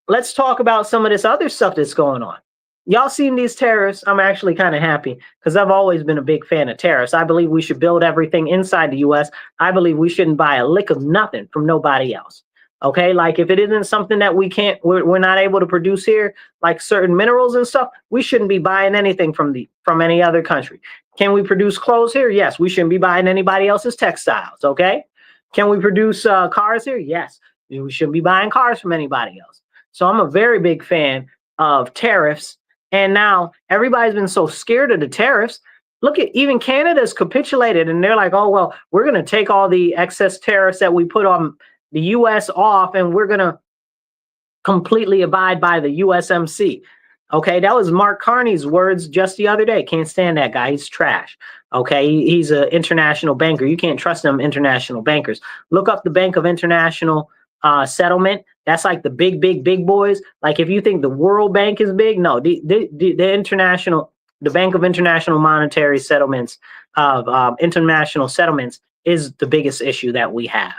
let's talk about some of this other stuff that's going on. Y'all seen these tariffs? I'm actually kind of happy because I've always been a big fan of tariffs. I believe we should build everything inside the U.S. I believe we shouldn't buy a lick of nothing from nobody else. Okay, like if it isn't something that we're not able to produce here, like certain minerals and stuff, we shouldn't be buying anything from any other country. Can we produce clothes here? Yes, we shouldn't be buying anybody else's textiles. Okay, can we produce cars here? Yes, we shouldn't be buying cars from anybody else. So I'm a very big fan of tariffs. And now everybody's been so scared of the tariffs. Look at, even Canada's capitulated and they're like, oh, well, we're going to take all the excess tariffs that we put on the U.S. off, and we're going to completely abide by the USMC. Okay, that was Mark Carney's words just the other day. Can't stand that guy. He's trash. Okay, he's an international banker. You can't trust them international bankers. Look up the Bank of International Settlement. That's like the big boys. Like if you think the World Bank is big, no, the Bank of International Monetary Settlements of international settlements is the biggest issue that we have.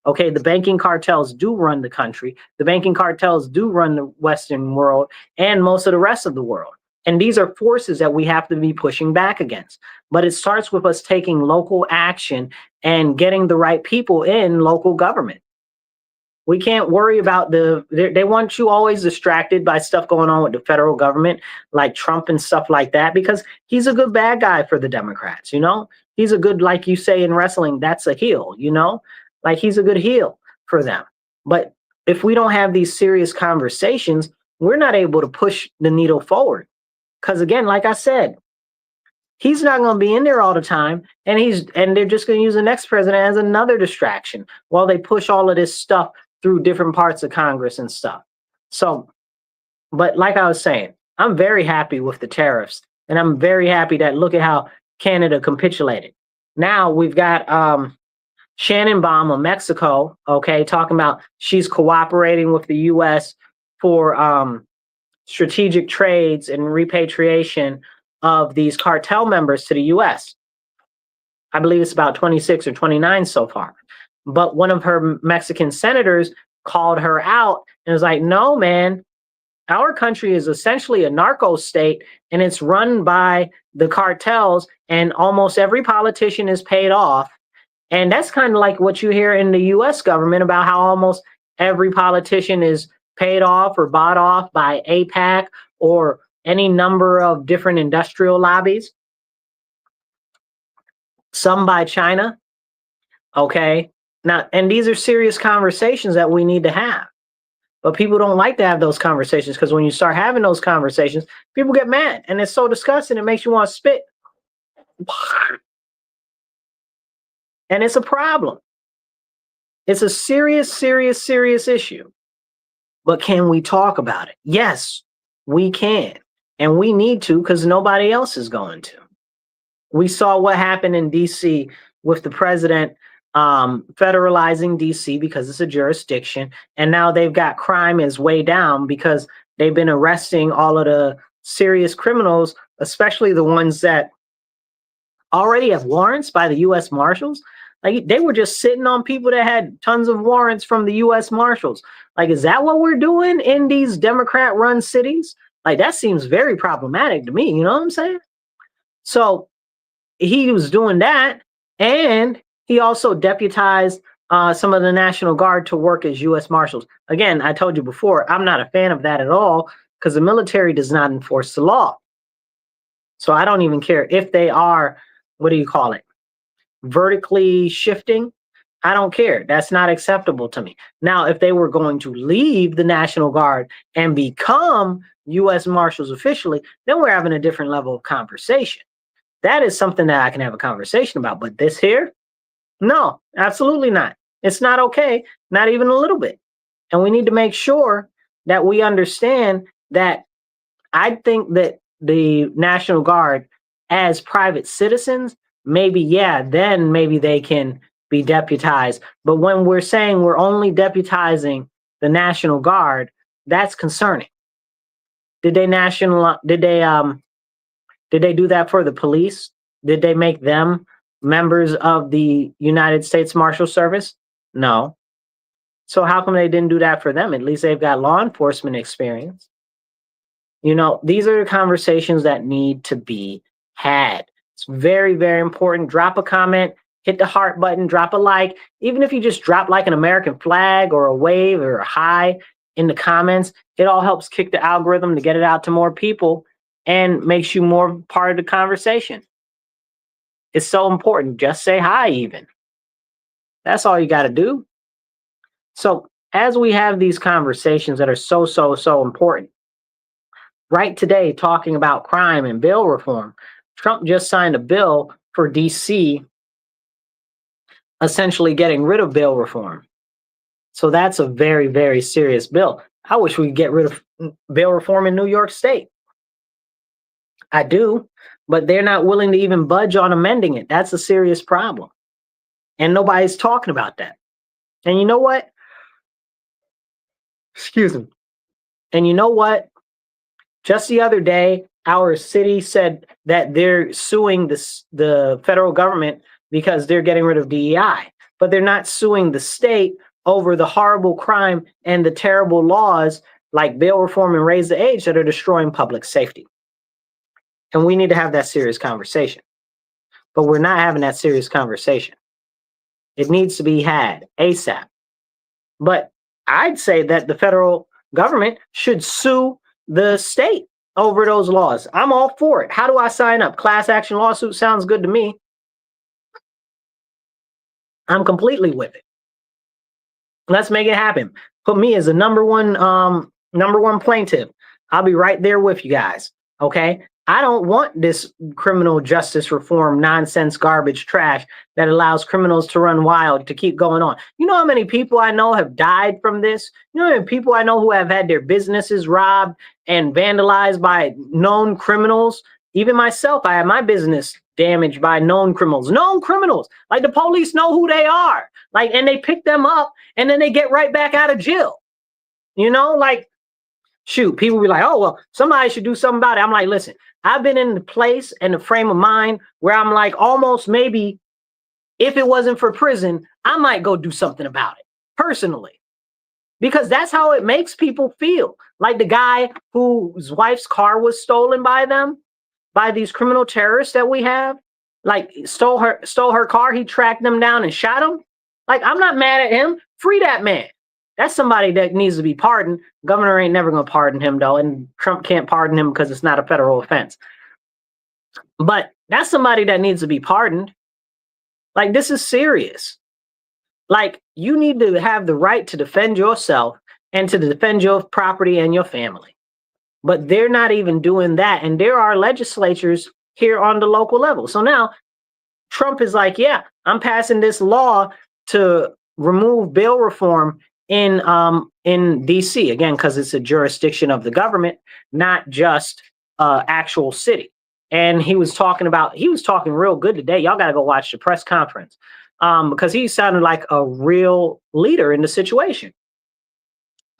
Okay, the banking cartels do run the country. The banking cartels do run the Western world and most of the rest of the world. And these are forces that we have to be pushing back against. But it starts with us taking local action and getting the right people in local government. We can't worry about they want you always distracted by stuff going on with the federal government, like Trump and stuff like that, because he's a good bad guy for the Democrats, you know? He's a good, like you say in wrestling, that's a heel, you know? Like he's a good heel for them. But if we don't have these serious conversations, we're not able to push the needle forward. Because again, like I said, he's not going to be in there all the time, and they're just going to use the next president as another distraction while they push all of this stuff through different parts of Congress and stuff. So, but like I was saying, I'm very happy with the tariffs, and I'm very happy that look at how Canada capitulated. Now we've got Shannon Baum of Mexico, okay, talking about she's cooperating with the U.S. for strategic trades and repatriation of these cartel members to the U.S. I believe it's about 26 or 29 so far. But one of her Mexican senators called her out and was like, no, man, our country is essentially a narco state and it's run by the cartels and almost every politician is paid off. And that's kind of like what you hear in the U.S. government about how almost every politician is paid off or bought off by AIPAC or any number of different industrial lobbies. Some by China. Okay. Now, and these are serious conversations that we need to have. But people don't like to have those conversations because when you start having those conversations, people get mad and it's so disgusting. It makes you want to spit. And it's a problem. It's a serious issue. But can we talk about it? Yes, we can. And we need to because nobody else is going to. We saw what happened in D.C. with the president federalizing D.C. because it's a jurisdiction. And now they've got crime is way down because they've been arresting all of the serious criminals, especially the ones that already have warrants by the U.S. Marshals. Like they were just sitting on people that had tons of warrants from the U.S. Marshals. Like, is that what we're doing in these Democrat-run cities? Like, that seems very problematic to me. You know what I'm saying? So he was doing that, and he also deputized some of the National Guard to work as U.S. Marshals. Again, I told you before, I'm not a fan of that at all because the military does not enforce the law. So I don't even care if they are, what do you call it, vertically shifting. I don't care. That's not acceptable to me. Now, if they were going to leave the National Guard and become U.S. Marshals officially, then we're having a different level of conversation. That is something that I can have a conversation about. But this here, no, absolutely not. It's not okay, not even a little bit. And we need to make sure that we understand that I think that the National Guard as private citizens, maybe, yeah, then maybe they can be deputized. But when we're saying we're only deputizing the National Guard, that's concerning. Did they do that for the police? Did they make them members of the United States Marshal Service? No. So how come they didn't do that for them? At least they've got law enforcement experience. You know, these are the conversations that need to be had. It's very, very important. Drop a comment, hit the heart button, drop a like. Even if you just drop like an American flag or a wave or a hi in the comments, it all helps kick the algorithm to get it out to more people and makes you more part of the conversation. It's so important. Just say hi even. That's all you got to do. So as we have these conversations that are so important, right today, talking about crime and bail reform, Trump just signed a bill for D.C. essentially getting rid of bail reform. So that's a very, very serious bill. I wish we could get rid of bail reform in New York State. I do, but they're not willing to even budge on amending it. That's a serious problem. And nobody's talking about that. And you know what? Excuse me. And you know what? Just the other day, our city said that they're suing the federal government because they're getting rid of DEI, but they're not suing the state over the horrible crime and the terrible laws like bail reform and raise the age that are destroying public safety. And we need to have that serious conversation. But we're not having that serious conversation. It needs to be had ASAP. But I'd say that the federal government should sue the state over those laws. I'm all for it. How do I sign up? Class action lawsuit sounds good to me. I'm completely with it. Let's make it happen. Put me as the number one plaintiff. I'll be right there with you guys. Okay. I don't want this criminal justice reform nonsense garbage trash that allows criminals to run wild to keep going on. You know how many people I know have died from this? You know how many people I know who have had their businesses robbed and vandalized by known criminals? Even myself, I had my business damaged by known criminals. Known criminals. Like the police know who they are. Like, and they pick them up and then they get right back out of jail. You know, like, shoot, people be like, oh, well, somebody should do something about it. I'm like, listen, I've been in the place and the frame of mind where I'm like, almost maybe if it wasn't for prison, I might go do something about it personally, because that's how it makes people feel. Like the guy whose wife's car was stolen by them, by these criminal terrorists that we have, like stole her car. He tracked them down and shot them. Like, I'm not mad at him. Free that man. That's somebody that needs to be pardoned. Governor ain't never going to pardon him, though, and Trump can't pardon him because it's not a federal offense. But that's somebody that needs to be pardoned. Like, this is serious. Like, you need to have the right to defend yourself and to defend your property and your family. But they're not even doing that. And there are legislatures here on the local level. So now Trump is like, yeah, I'm passing this law to remove bail reform in DC, again, because it's a jurisdiction of the government, not just actual city. And he was talking real good today. Y'all got to go watch the press conference because he sounded like a real leader in the situation.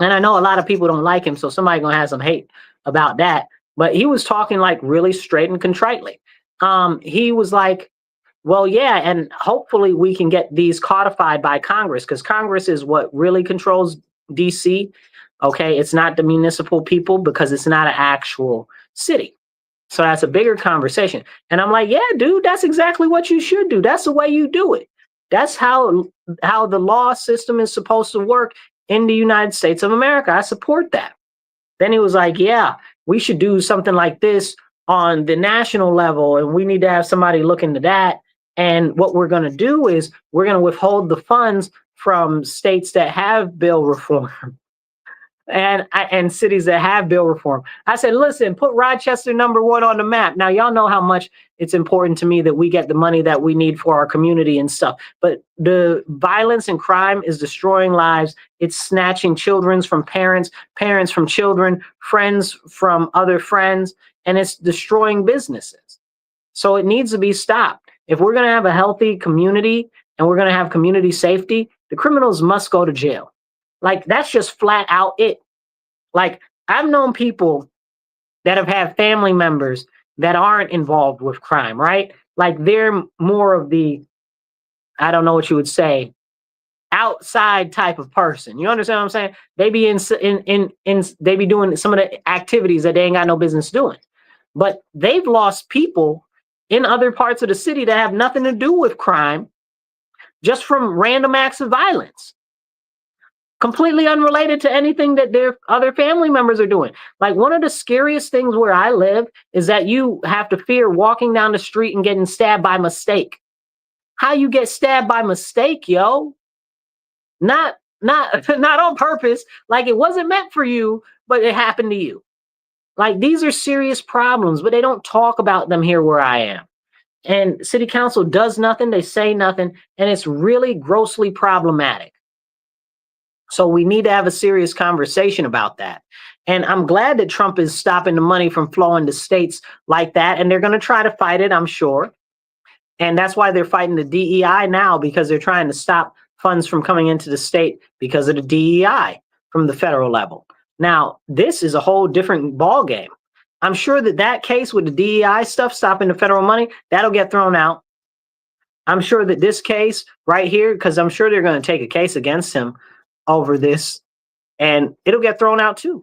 And I know a lot of people don't like him, so somebody gonna have some hate about that. But he was talking like really straight and contritely. He was like, well, yeah, and hopefully we can get these codified by Congress, because Congress is what really controls DC. Okay, it's not the municipal people, because it's not an actual city. So that's a bigger conversation. And I'm like, yeah, dude, that's exactly what you should do. That's the way you do it. That's how the law system is supposed to work in the United States of America. I support that. Then he was like, yeah, we should do something like this on the national level, and we need to have somebody look into that. And what we're going to do is we're going to withhold the funds from states that have bail reform and cities that have bail reform. I said, listen, put Rochester #1 on the map. Now, y'all know how much it's important to me that we get the money that we need for our community and stuff. But the violence and crime is destroying lives. It's snatching children from parents, parents from children, friends from other friends, and it's destroying businesses. So it needs to be stopped. If we're going to have a healthy community and we're going to have community safety, the criminals must go to jail. Like, that's just flat out it. Like, I've known people that have had family members that aren't involved with crime, right? Like, they're more of the, I don't know what you would say, outside type of person. You understand what I'm saying? They be they be doing some of the activities that they ain't got no business doing. But they've lost people in other parts of the city that have nothing to do with crime, just from random acts of violence, completely unrelated to anything that their other family members are doing. Like, one of the scariest things where I live is that you have to fear walking down the street and getting stabbed by mistake. How you get stabbed by mistake, yo? Not on purpose. Like, it wasn't meant for you, but it happened to you. Like, these are serious problems, but they don't talk about them here where I am. And city council does nothing, they say nothing, and it's really grossly problematic. So we need to have a serious conversation about that. And I'm glad that Trump is stopping the money from flowing to states like that. And they're going to try to fight it, I'm sure. And that's why they're fighting the DEI now, because they're trying to stop funds from coming into the state because of the DEI from the federal level. Now, this is a whole different ball game. I'm sure that that case with the DEI stuff stopping the federal money, that'll get thrown out. I'm sure that this case right here, because I'm sure they're going to take a case against him over this, and it'll get thrown out too.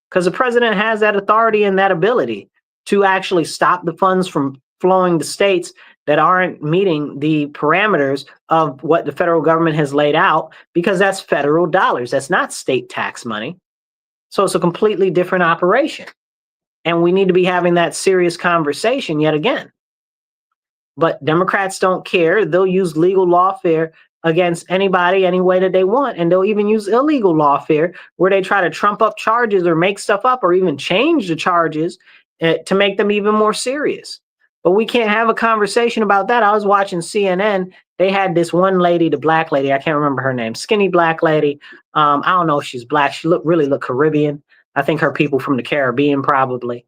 Because the president has that authority and that ability to actually stop the funds from flowing to states that aren't meeting the parameters of what the federal government has laid out, because that's federal dollars. That's not state tax money. So it's a completely different operation. And we need to be having that serious conversation yet again. But Democrats don't care. They'll use legal lawfare against anybody any way that they want. And they'll even use illegal lawfare where they try to trump up charges or make stuff up or even change the charges to make them even more serious. But we can't have a conversation about that. I was watching CNN. They had this one lady, the black lady, I can't remember her name, skinny black lady. I don't know if she's black. She really looked Caribbean. I think her people from the Caribbean probably.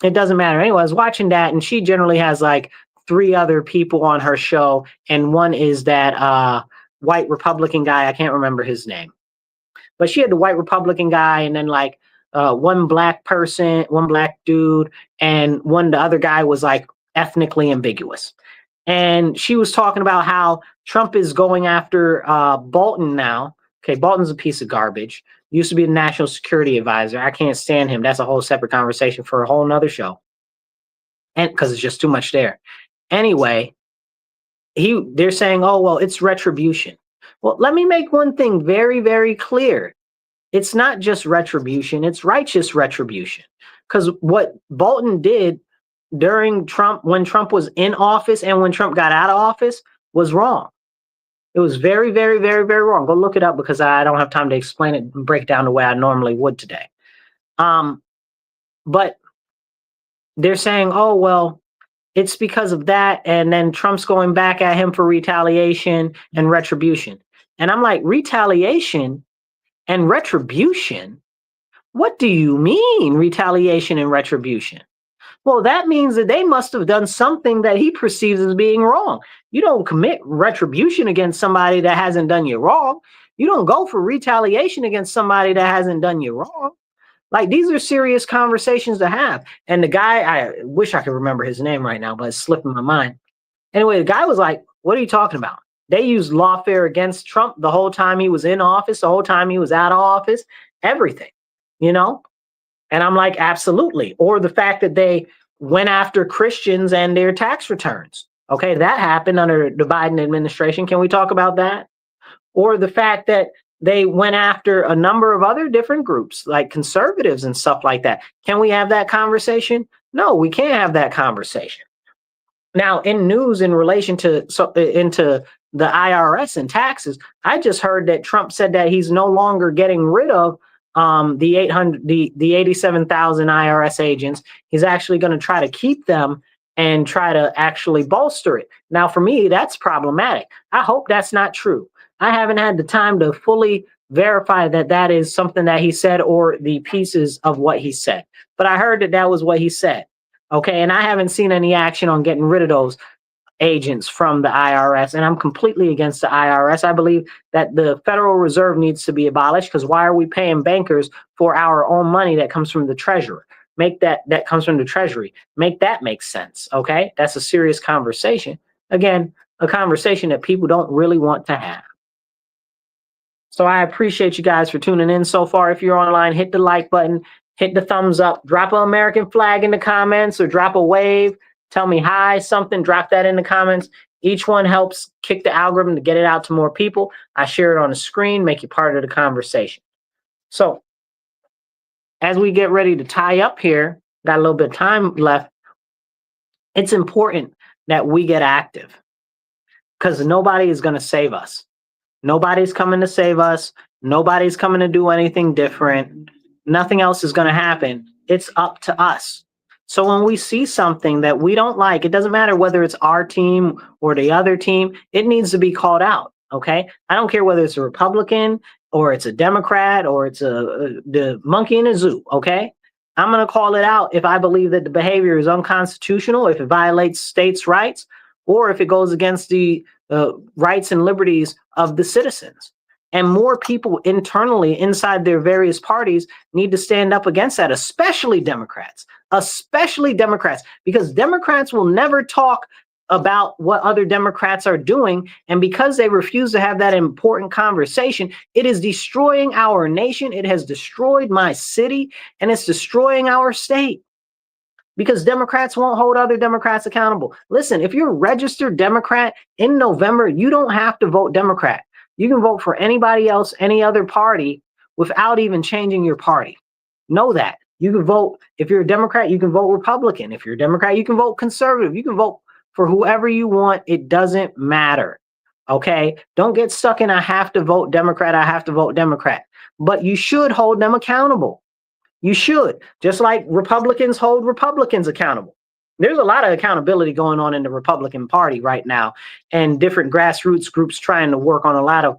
It doesn't matter. Anyway, I was watching that, and she generally has like 3 other people on her show, and one is that white Republican guy. I can't remember his name. But she had the white Republican guy, and then like one black person, one black dude, and the other guy was like ethnically ambiguous. And she was talking about how Trump is going after Bolton now. Okay, Bolton's a piece of garbage. Used to be the national security advisor. I can't stand him. That's a whole separate conversation for a whole nother show. And because it's just too much there. Anyway, they're saying, oh, well, it's retribution. Well, let me make one thing very, very clear. It's not just retribution, it's righteous retribution. Because what Bolton did during Trump, when Trump was in office and when Trump got out of office, was wrong. It was very, very, very, very wrong. Go look it up because I don't have time to explain it and break down the way I normally would today. But they're saying, oh, well, it's because of that. And then Trump's going back at him for retaliation and retribution. And I'm like, retaliation and retribution? What do you mean, retaliation and retribution? Well, that means that they must have done something that he perceives as being wrong. You don't commit retribution against somebody that hasn't done you wrong. You don't go for retaliation against somebody that hasn't done you wrong. Like, these are serious conversations to have. And the guy, I wish I could remember his name right now, but it's slipping my mind. Anyway, the guy was like, what are you talking about? They used lawfare against Trump the whole time he was in office, the whole time he was out of office, everything, you know? And I'm like, absolutely. Or the fact that they went after Christians and their tax returns. Okay, that happened under the Biden administration. Can we talk about that? Or the fact that they went after a number of other different groups, like conservatives and stuff like that. Can we have that conversation? No, we can't have that conversation. Now, in news in relation to into the IRS and taxes, I just heard that Trump said that he's no longer getting rid of the 87,000 IRS agents. He's actually going to try to keep them and try to actually bolster it. Now, for me, that's problematic. I hope that's not true. I haven't had the time to fully verify that that is something that he said or the pieces of what he said. But I heard that that was what he said. Okay, and I haven't seen any action on getting rid of those agents from the IRS, and I'm completely against the IRS. I believe that the Federal Reserve needs to be abolished, because why are we paying bankers for our own money that comes from the treasurer? Make that comes from the treasury. Make that make sense, okay? That's a serious conversation. Again, a conversation that people don't really want to have. So I appreciate you guys for tuning in so far. If you're online, hit the like button, hit the thumbs up, drop an American flag in the comments or drop a wave. Tell me hi, something, drop that in the comments. Each one helps kick the algorithm to get it out to more people. I share it on the screen, make you part of the conversation. So as we get ready to tie up here, got a little bit of time left. It's important that we get active, because nobody is going to save us. Nobody's coming to save us. Nobody's coming to do anything different. Nothing else is going to happen. It's up to us. So when we see something that we don't like, it doesn't matter whether it's our team or the other team, it needs to be called out, okay? I don't care whether it's a Republican, or it's a Democrat, or it's the monkey in the zoo, okay? I'm going to call it out if I believe that the behavior is unconstitutional, if it violates states' rights, or if it goes against the rights and liberties of the citizens. And more people internally inside their various parties need to stand up against that, especially Democrats, because Democrats will never talk about what other Democrats are doing. And because they refuse to have that important conversation, it is destroying our nation. It has destroyed my city, and it's destroying our state. Because Democrats won't hold other Democrats accountable. Listen, if you're a registered Democrat in November, you don't have to vote Democrat. You can vote for anybody else, any other party, without even changing your party. Know that. You can vote, if you're a Democrat, you can vote Republican. If you're a Democrat, you can vote conservative. You can vote for whoever you want. It doesn't matter. Okay? Don't get stuck in I have to vote Democrat, I have to vote Democrat. But you should hold them accountable. You should, just like Republicans hold Republicans accountable. There's a lot of accountability going on in the Republican Party right now, and different grassroots groups trying to work on a lot of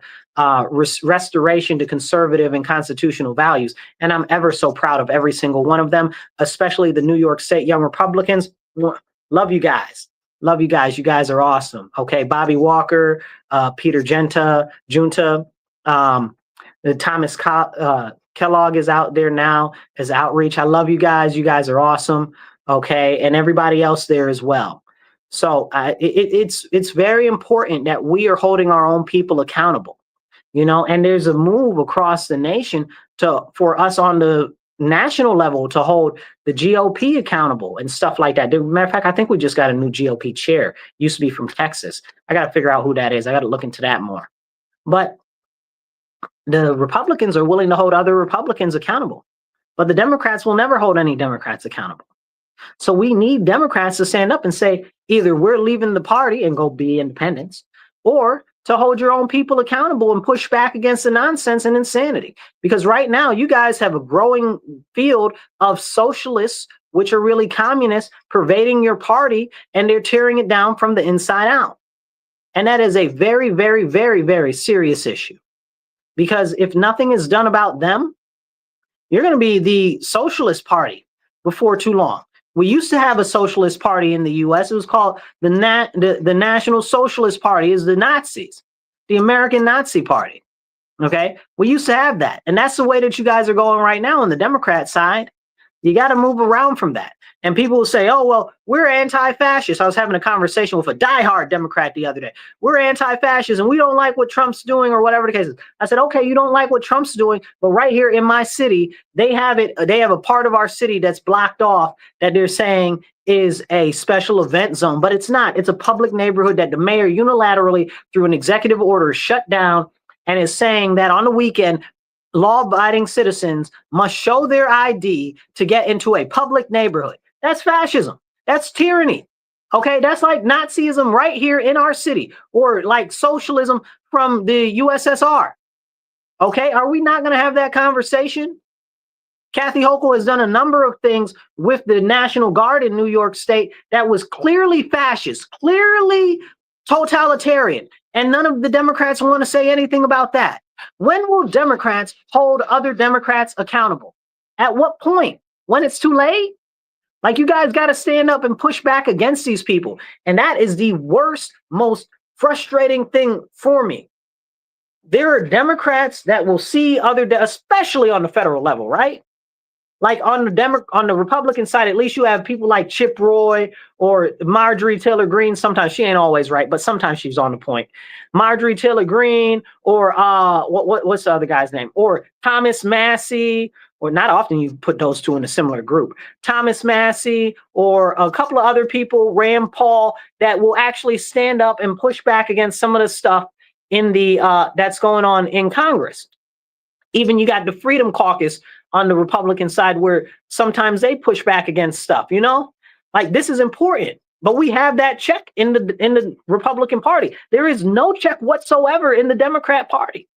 restoration to conservative and constitutional values. And I'm ever so proud of every single one of them, especially the New York State Young Republicans. Love you guys. Love you guys. You guys are awesome. Okay. Bobby Walker, Peter Junta, Thomas Kellogg is out there now as outreach. I love you guys. You guys are awesome. Okay. And everybody else there as well. So it's very important that we are holding our own people accountable, you know, and there's a move across the nation for us on the national level to hold the GOP accountable and stuff like that. Matter of fact, I think we just got a new GOP chair. Used to be from Texas. I got to figure out who that is. I got to look into that more. But the Republicans are willing to hold other Republicans accountable, but the Democrats will never hold any Democrats accountable. So we need Democrats to stand up and say, either we're leaving the party and go be independents, or to hold your own people accountable and push back against the nonsense and insanity. Because right now you guys have a growing field of socialists, which are really communists, pervading your party, and they're tearing it down from the inside out. And that is a very, very, very, very serious issue. Because if nothing is done about them, you're going to be the socialist party before too long. We used to have a socialist party in the U.S. It was called the National Socialist Party, is the Nazis, the American Nazi Party. Okay, we used to have that, and that's the way that you guys are going right now on the Democrat side. You got to move around from that. And people will say, oh, well, we're anti-fascist. I was having a conversation with a diehard Democrat the other day. We're anti-fascist and we don't like what Trump's doing, or whatever the case is. I said, okay, you don't like what Trump's doing, but right here in my city, they have a part of our city that's blocked off that they're saying is a special event zone, but it's not. It's a public neighborhood that the mayor unilaterally, through an executive order, shut down, and is saying that on the weekend, law-abiding citizens must show their ID to get into a public neighborhood. That's fascism. That's tyranny. Okay, that's like Nazism right here in our city, or like socialism from the USSR. Okay, are we not going to have that conversation? Kathy Hochul has done a number of things with the National Guard in New York State that was clearly fascist, clearly totalitarian, and none of the Democrats want to say anything about that. When will Democrats hold other Democrats accountable? At what point? When it's too late? Like, you guys got to stand up and push back against these people. And that is the worst, most frustrating thing for me. There are Democrats that will see especially on the federal level, right? Like on the Republican side, at least you have people like Chip Roy or Marjorie Taylor Greene. Sometimes she ain't always right, but sometimes she's on the point. Marjorie Taylor Greene, or what's the other guy's name? Or Thomas Massie, or not often you put those two in a similar group. Thomas Massie, or a couple of other people, Rand Paul, that will actually stand up and push back against some of the stuff in the that's going on in Congress. Even you got the Freedom Caucus on the Republican side, where sometimes they push back against stuff, you know? Like, this is important, but we have that check in the Republican Party. There is no check whatsoever in the Democrat Party.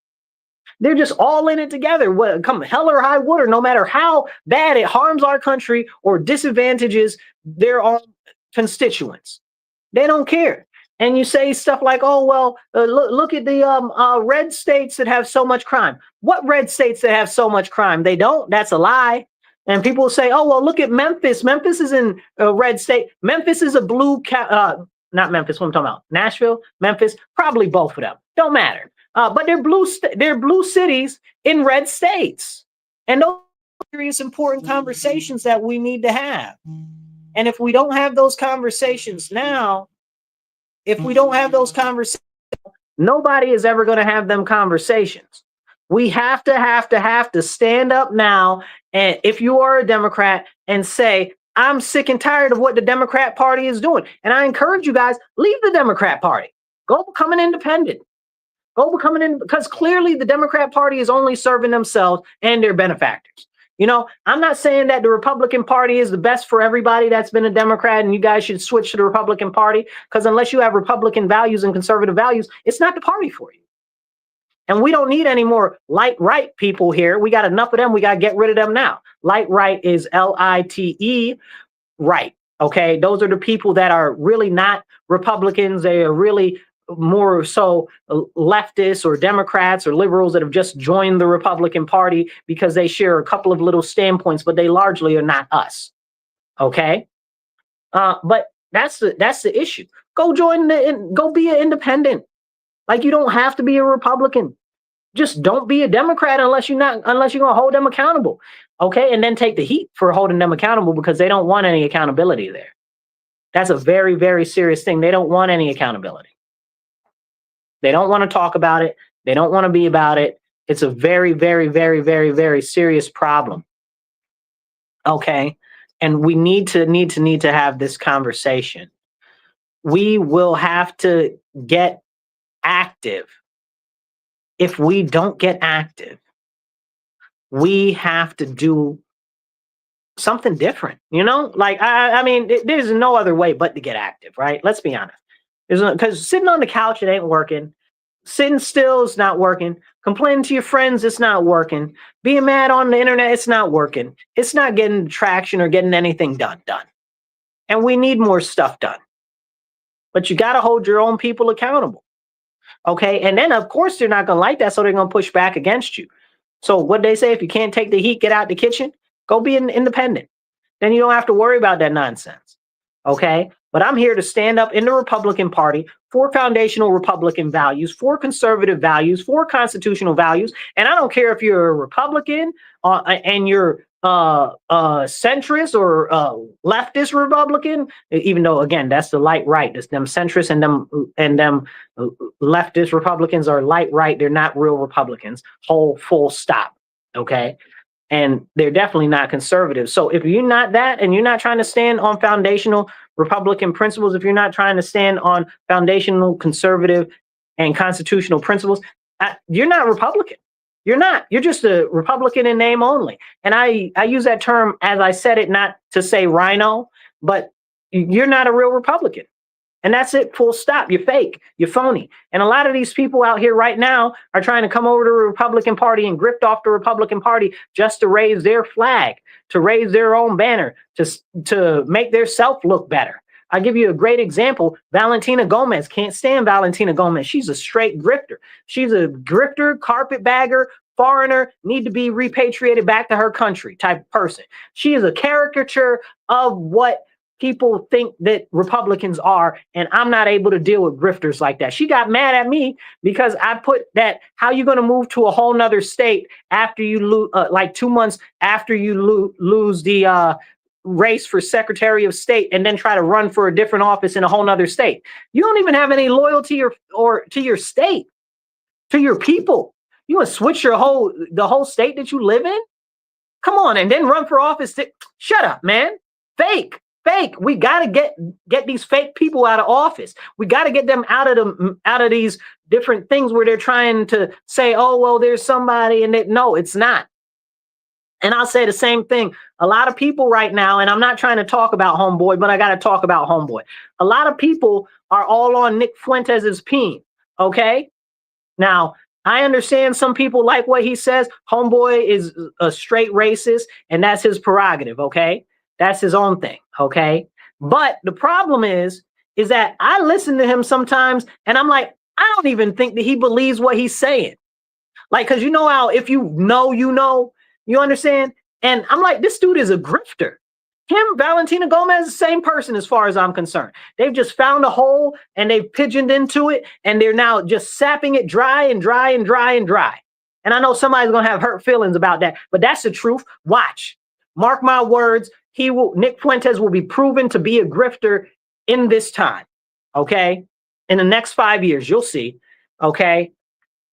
They're just all in it together. Come hell or high water, no matter how bad it harms our country or disadvantages their own constituents. They don't care. And you say stuff like, "Oh well, look at the red states that have so much crime." What red states that have so much crime? They don't. That's a lie. And people will say, "Oh well, look at Memphis. Memphis is in a red state. Memphis is a blue not Memphis. What I'm talking about? Nashville, Memphis, probably both of them. Don't matter. But they're blue. They're blue cities in red states, and those are serious, important conversations that we need to have. And if we don't have those conversations now, if we don't have those conversations, nobody is ever going to have them conversations. We have to stand up now. And if you are a Democrat, and say, I'm sick and tired of what the Democrat Party is doing. And I encourage you guys, leave the Democrat Party. Go become an independent. Go become an because clearly the Democrat Party is only serving themselves and their benefactors. You know, I'm not saying that the Republican Party is the best for everybody that's been a Democrat and you guys should switch to the Republican Party, because unless you have Republican values and conservative values, it's not the party for you. And we don't need any more light right people here. We got enough of them. We got to get rid of them now. Light right is LITE right. Okay. Those are the people that are really not Republicans. They are really more so leftists or Democrats or liberals that have just joined the Republican Party because they share a couple of little standpoints, but they largely are not us. Okay. But that's the issue. Go be an independent. Like, you don't have to be a Republican. Just don't be a Democrat unless you're going to hold them accountable. Okay. And then take the heat for holding them accountable, because they don't want any accountability there. That's a very, very serious thing. They don't want any accountability. They don't want to talk about it. They don't want to be about it. It's a very, very, very, very, very serious problem. Okay. And we need to have this conversation. We will have to get active. If we don't get active, we have to do something different. You know, like, I mean, there's no other way but to get active, right? Let's be honest. Because sitting on the couch, it ain't working. Sitting still is not working. Complaining to your friends, it's not working. Being mad on the internet, it's not working. It's not getting traction or getting anything done. And we need more stuff done. But you got to hold your own people accountable. Okay. And then, of course, they're not going to like that. So they're going to push back against you. So what they say, if you can't take the heat, get out the kitchen, go be an independent. Then you don't have to worry about that nonsense. Okay. But I'm here to stand up in the Republican Party for foundational Republican values, for conservative values, for constitutional values. And I don't care if you're a Republican and you're centrist or leftist Republican, even though, again, that's the light right. It's them centrists and them leftist Republicans are light right. They're not real Republicans. Full stop. Okay. And they're definitely not conservative. So if you're not that, and you're not trying to stand on foundational Republican principles, if you're not trying to stand on foundational conservative and constitutional principles, you're not Republican. You're not. You're just a Republican in name only. And I use that term as I said it, not to say rhino, but you're not a real Republican. And that's it, full stop. You're fake. You're phony. And a lot of these people out here right now are trying to come over to the Republican Party and grift off the Republican Party just to raise their flag, to raise their own banner, to make their self look better. I'll give you a great example. Valentina Gomez. Can't stand Valentina Gomez. She's a straight grifter. She's a grifter, carpetbagger, foreigner, need to be repatriated back to her country type of person. She is a caricature of what people think that Republicans are, and I'm not able to deal with grifters like that. She got mad at me because I put that, how you going to move to a whole nother state after you lose, like 2 months after you lose the race for Secretary of State, and then try to run for a different office in a whole nother state. You don't even have any loyalty or to your state, to your people. You want to switch the whole state that you live in? Come on, and then run for office. Shut up, man. Fake. We got to get these fake people out of office. We got to get them out of these different things where they're trying to say, oh, well, there's somebody, and no, it's not. And I'll say the same thing. A lot of people right now, and I'm not trying to talk about Homeboy, but I got to talk about Homeboy. A lot of people are all on Nick Fuentes' team. Okay. Now, I understand some people like what he says. Homeboy is a straight racist, and that's his prerogative. Okay. That's his own thing. Okay. But the problem is is that I listen to him sometimes and I'm like, I don't even think that he believes what he's saying. Like, cause you know how if you know, you understand? And I'm like, this dude is a grifter. Him, Valentina Gomez, the same person as far as I'm concerned. They've just found a hole and they've pigeoned into it and they're now just sapping it dry and dry and dry and dry. And I know somebody's gonna have hurt feelings about that, but that's the truth. Watch. Mark my words, Nick Fuentes will be proven to be a grifter in this time. Okay? In the next 5 years, you'll see. Okay.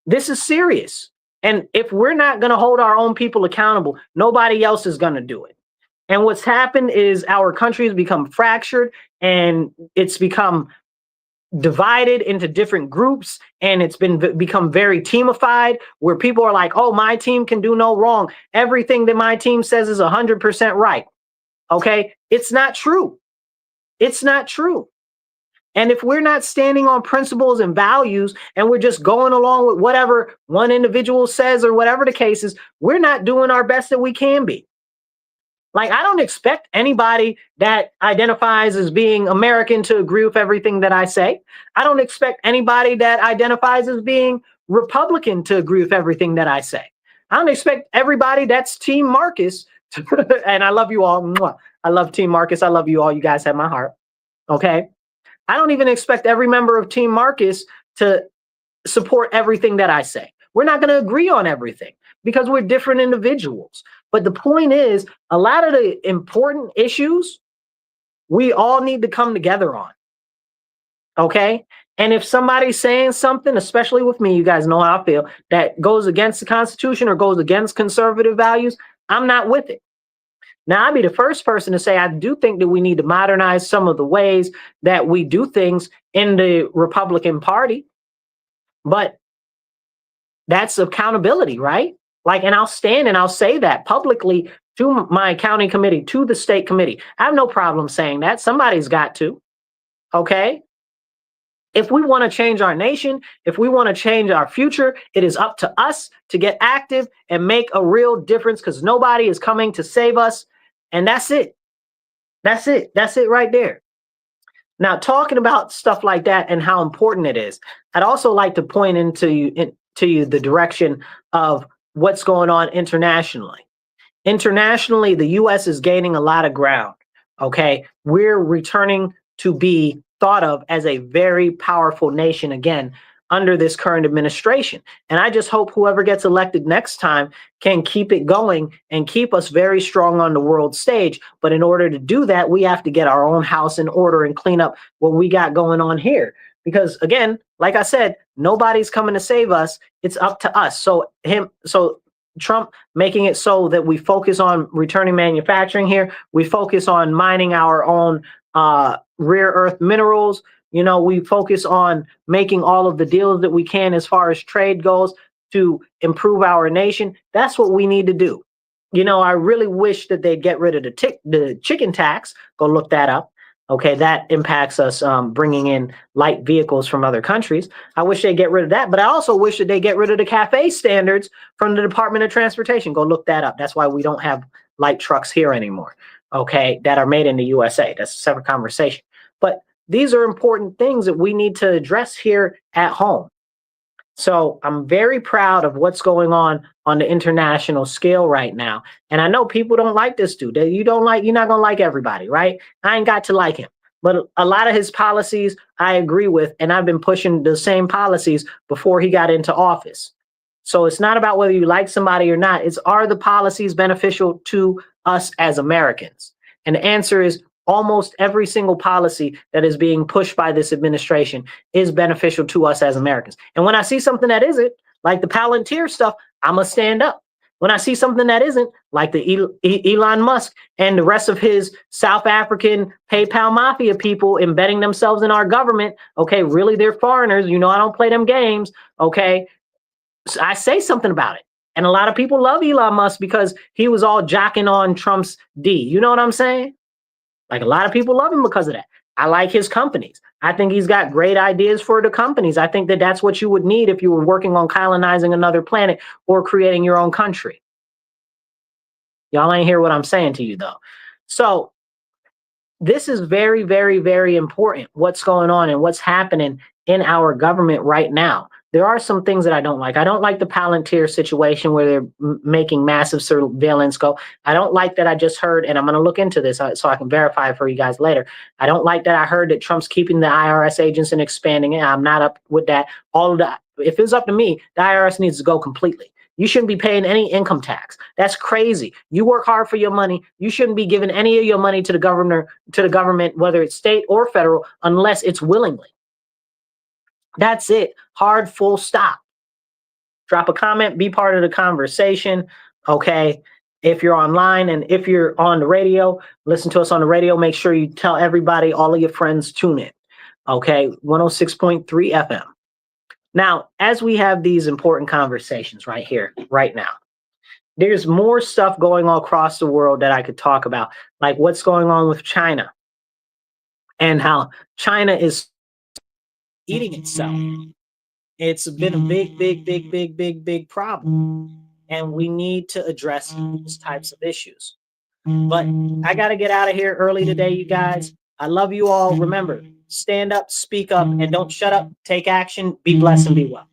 This is serious. And if we're not going to hold our own people accountable, nobody else is going to do it. And what's happened is our country has become fractured and it's become divided into different groups, and it's become very teamified where people are like, oh, my team can do no wrong. Everything that my team says is 100% right. Okay. It's not true. It's not true. And if we're not standing on principles and values and we're just going along with whatever one individual says or whatever the case is, we're not doing our best that we can be. Like, I don't expect anybody that identifies as being American to agree with everything that I say. I don't expect anybody that identifies as being Republican to agree with everything that I say. I don't expect everybody that's Team Marcus to, and I love you all. Mwah. I love Team Marcus. I love you all. You guys have my heart. Okay. I don't even expect every member of Team Marcus to support everything that I say. We're not going to agree on everything because we're different individuals. But the point is, a lot of the important issues, we all need to come together on. Okay? And if somebody's saying something, especially with me, you guys know how I feel, that goes against the Constitution or goes against conservative values, I'm not with it. Now, I'd be the first person to say I do think that we need to modernize some of the ways that we do things in the Republican Party. But that's accountability, right? Like, and I'll stand and I'll say that publicly to my county committee, to the state committee. I have no problem saying that. Somebody's got to. Okay? If we want to change our nation, if we want to change our future, it is up to us to get active and make a real difference because nobody is coming to save us. And that's it. That's it. That's it right there. Now, talking about stuff like that and how important it is, I'd also like to point into you the direction of what's going on internationally. Internationally, the U.S. is gaining a lot of ground. Okay, we're returning to be thought of as a very powerful nation again under this current administration. And I just hope whoever gets elected next time can keep it going and keep us very strong on the world stage. But in order to do that, we have to get our own house in order and clean up what we got going on here. Because again, like I said, nobody's coming to save us. It's up to us. So Trump making it so that we focus on returning manufacturing here. We focus on mining our own rare earth minerals. You know, we focus on making all of the deals that we can as far as trade goes to improve our nation. That's what we need to do. You know, I really wish that they'd get rid of the chicken tax. Go look that up. Okay, that impacts us bringing in light vehicles from other countries. I wish they'd get rid of that, but I also wish that they get rid of the CAFE standards from the Department of Transportation. Go look that up. That's why we don't have light trucks here anymore, okay, that are made in the USA. That's a separate conversation. But these are important things that we need to address here at home. So I'm very proud of what's going on the international scale right now. And I know people don't like this dude. You're not going to like everybody, right? I ain't got to like him. But a lot of his policies I agree with, and I've been pushing the same policies before he got into office. So it's not about whether you like somebody or not. It's, are the policies beneficial to us as Americans? And the answer is almost every single policy that is being pushed by this administration is beneficial to us as Americans. And when I see something that isn't, like the Palantir stuff, I'm going to stand up. When I see something that isn't, like the Elon Musk and the rest of his South African PayPal mafia people embedding themselves in our government, okay, really, they're foreigners. You know, I don't play them games, okay? So I say something about it. And a lot of people love Elon Musk because he was all jocking on Trump's D. You know what I'm saying? Like, a lot of people love him because of that. I like his companies. I think he's got great ideas for the companies. I think that that's what you would need if you were working on colonizing another planet or creating your own country. Y'all ain't hear what I'm saying to you, though. So this is very, very, very important. What's going on and what's happening in our government right now. There are some things that I don't like. I don't like the Palantir situation where they're making massive surveillance go. I don't like that I just heard, and I'm going to look into this so I can verify it for you guys later. I don't like that I heard that Trump's keeping the IRS agents and expanding it. I'm not up with that. All of that. If it's up to me, the IRS needs to go completely. You shouldn't be paying any income tax. That's crazy. You work hard for your money. You shouldn't be giving any of your money to the government, whether it's state or federal, unless it's willingly. That's it. Hard, full stop. Drop a comment, be part of the conversation. Okay. If you're online and if you're on the radio, listen to us on the radio. Make sure you tell everybody, all of your friends, tune in. Okay. 106.3 FM. Now, as we have these important conversations right here, right now, there's more stuff going on across the world that I could talk about, like what's going on with China and how China is eating itself. It's been a big problem. And we need to address these types of issues. But I got to get out of here early today, you guys. I love you all. Remember, stand up, speak up, and don't shut up. Take action. Be blessed and be well.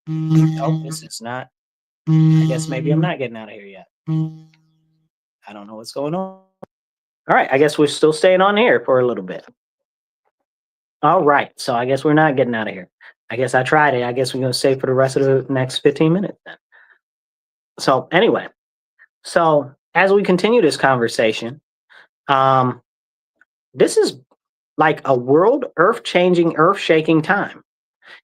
Oh, this is not. I guess maybe I'm not getting out of here yet. I don't know what's going on. All right. I guess we're still staying on here for a little bit. All right. So I guess we're not getting out of here. I guess I tried it. I guess we're going to stay for the rest of the next 15 minutes then. So anyway, so as we continue this conversation, this is like a world earth-changing, earth-shaking time.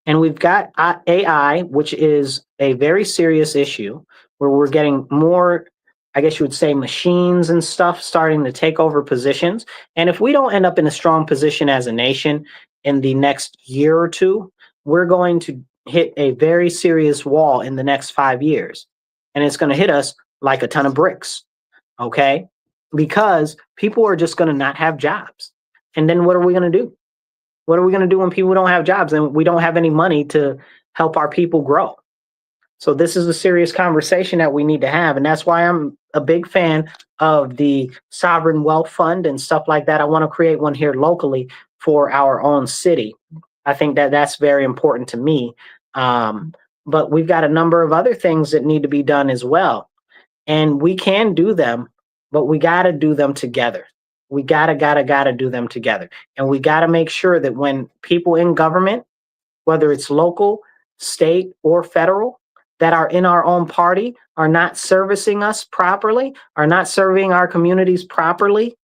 And we've got AI, which is a very serious issue where we're getting more, I guess you would say, machines and stuff starting to take over positions. And if we don't end up in a strong position as a nation in the next year or two, we're going to hit a very serious wall in the next 5 years. And it's going to hit us like a ton of bricks. Okay? Because people are just going to not have jobs. And then what are we going to do? What are we going to do when people don't have jobs and we don't have any money to help our people grow? So this is a serious conversation that we need to have. And that's why I'm a big fan of the Sovereign Wealth Fund and stuff like that. I want to create one here locally for our own city. I think that that's very important to me. But we've got a number of other things that need to be done as well. And we can do them, but we got to do them together. We gotta do them together. And we gotta make sure that when people in government, whether it's local, state, or federal, that are in our own party are not servicing us properly, are not serving our communities properly,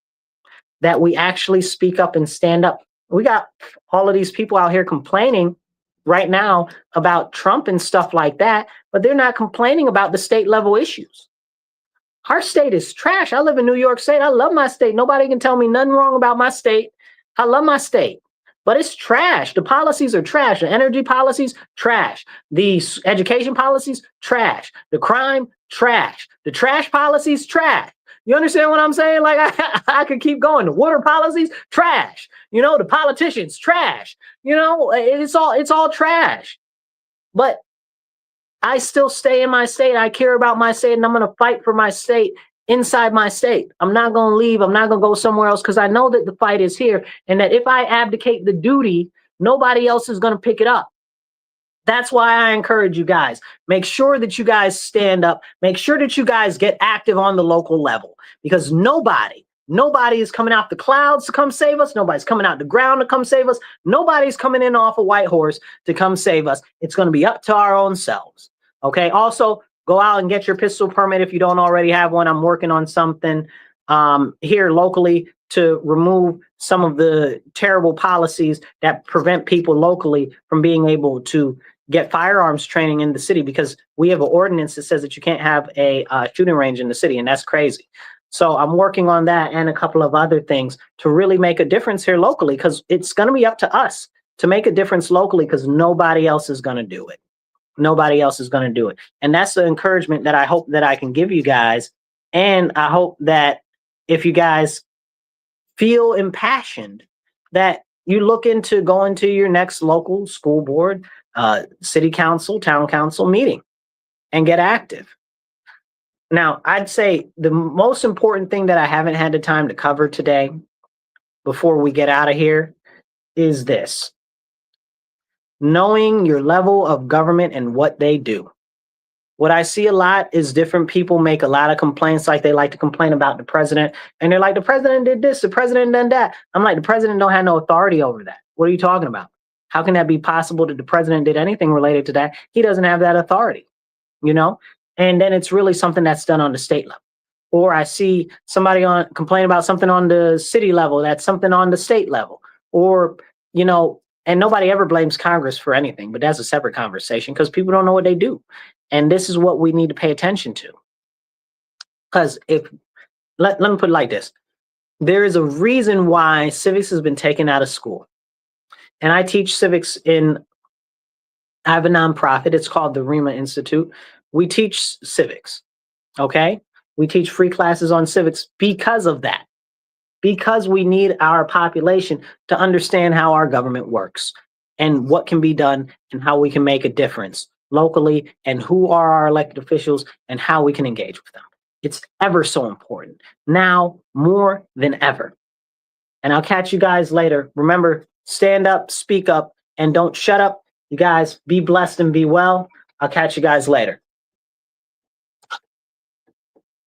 that we actually speak up and stand up. We got all of these people out here complaining right now about Trump and stuff like that, but they're not complaining about the state level issues. Our state is trash. I live in New York State. I love my state. Nobody can tell me nothing wrong about my state. I love my state, but it's trash. The policies are trash. The energy policies, trash. The education policies, trash. The crime, trash. The trash policies, trash. You understand what I'm saying? Like I could keep going. The water policies, trash. You know, the politicians, trash. You know, it's all trash. But I still stay in my state. I care about my state, and I'm going to fight for my state inside my state. I'm not going to leave. I'm not going to go somewhere else because I know that the fight is here and that if I abdicate the duty, nobody else is going to pick it up. That's why I encourage you guys. Make sure that you guys stand up. Make sure that you guys get active on the local level because nobody is coming out the clouds to come save us. Nobody's coming out the ground to come save us. Nobody's coming in off a white horse to come save us. It's going to be up to our own selves. Okay. Also, go out and get your pistol permit if you don't already have one. I'm working on something here locally to remove some of the terrible policies that prevent people locally from being able to get firearms training in the city because we have an ordinance that says that you can't have a shooting range in the city, and that's crazy. So I'm working on that and a couple of other things to really make a difference here locally because it's going to be up to us to make a difference locally because nobody else is going to do it. Nobody else is going to do it. And that's the encouragement that I hope that I can give you guys. And I hope that if you guys feel impassioned, that you look into going to your next local school board, city council, town council meeting and get active. Now, I'd say the most important thing that I haven't had the time to cover today before we get out of here is this: knowing your level of government and what they do. What I see a lot is different people make a lot of complaints, like they like to complain about the president, and they're like, the president did this, the president did that. I'm like, the president don't have no authority over that. What are you talking about? How can that be possible that the president did anything related to that? He doesn't have that authority, you know? And then it's really something that's done on the state level. Or I see somebody complain about something on the city level, that's something on the state level. Or, you know, and nobody ever blames Congress for anything, but that's a separate conversation because people don't know what they do. And this is what we need to pay attention to. Because let me put it like this. There is a reason why civics has been taken out of school. And I teach civics I have a nonprofit. It's called the REMA Institute. We teach civics, okay? We teach free classes on civics because of that. Because we need our population to understand how our government works and what can be done and how we can make a difference locally and who are our elected officials and how we can engage with them. It's ever so important now more than ever. And I'll catch you guys later. Remember, stand up, speak up, and don't shut up. You guys be blessed and be well. I'll catch you guys later.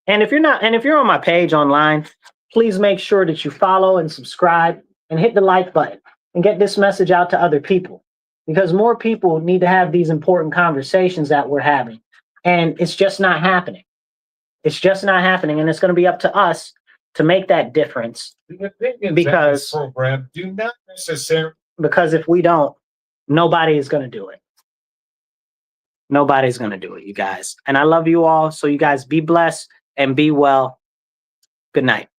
And if you're on my page online, please make sure that you follow and subscribe and hit the like button and get this message out to other people, because more people need to have these important conversations that we're having. And it's just not happening. It's just not happening. And it's going to be up to us to make that difference. Because
program do not necessarily,
because if we don't, nobody is going to do it. Nobody's going to do it, you guys. And I love you all. So you guys be blessed and be well. Good night.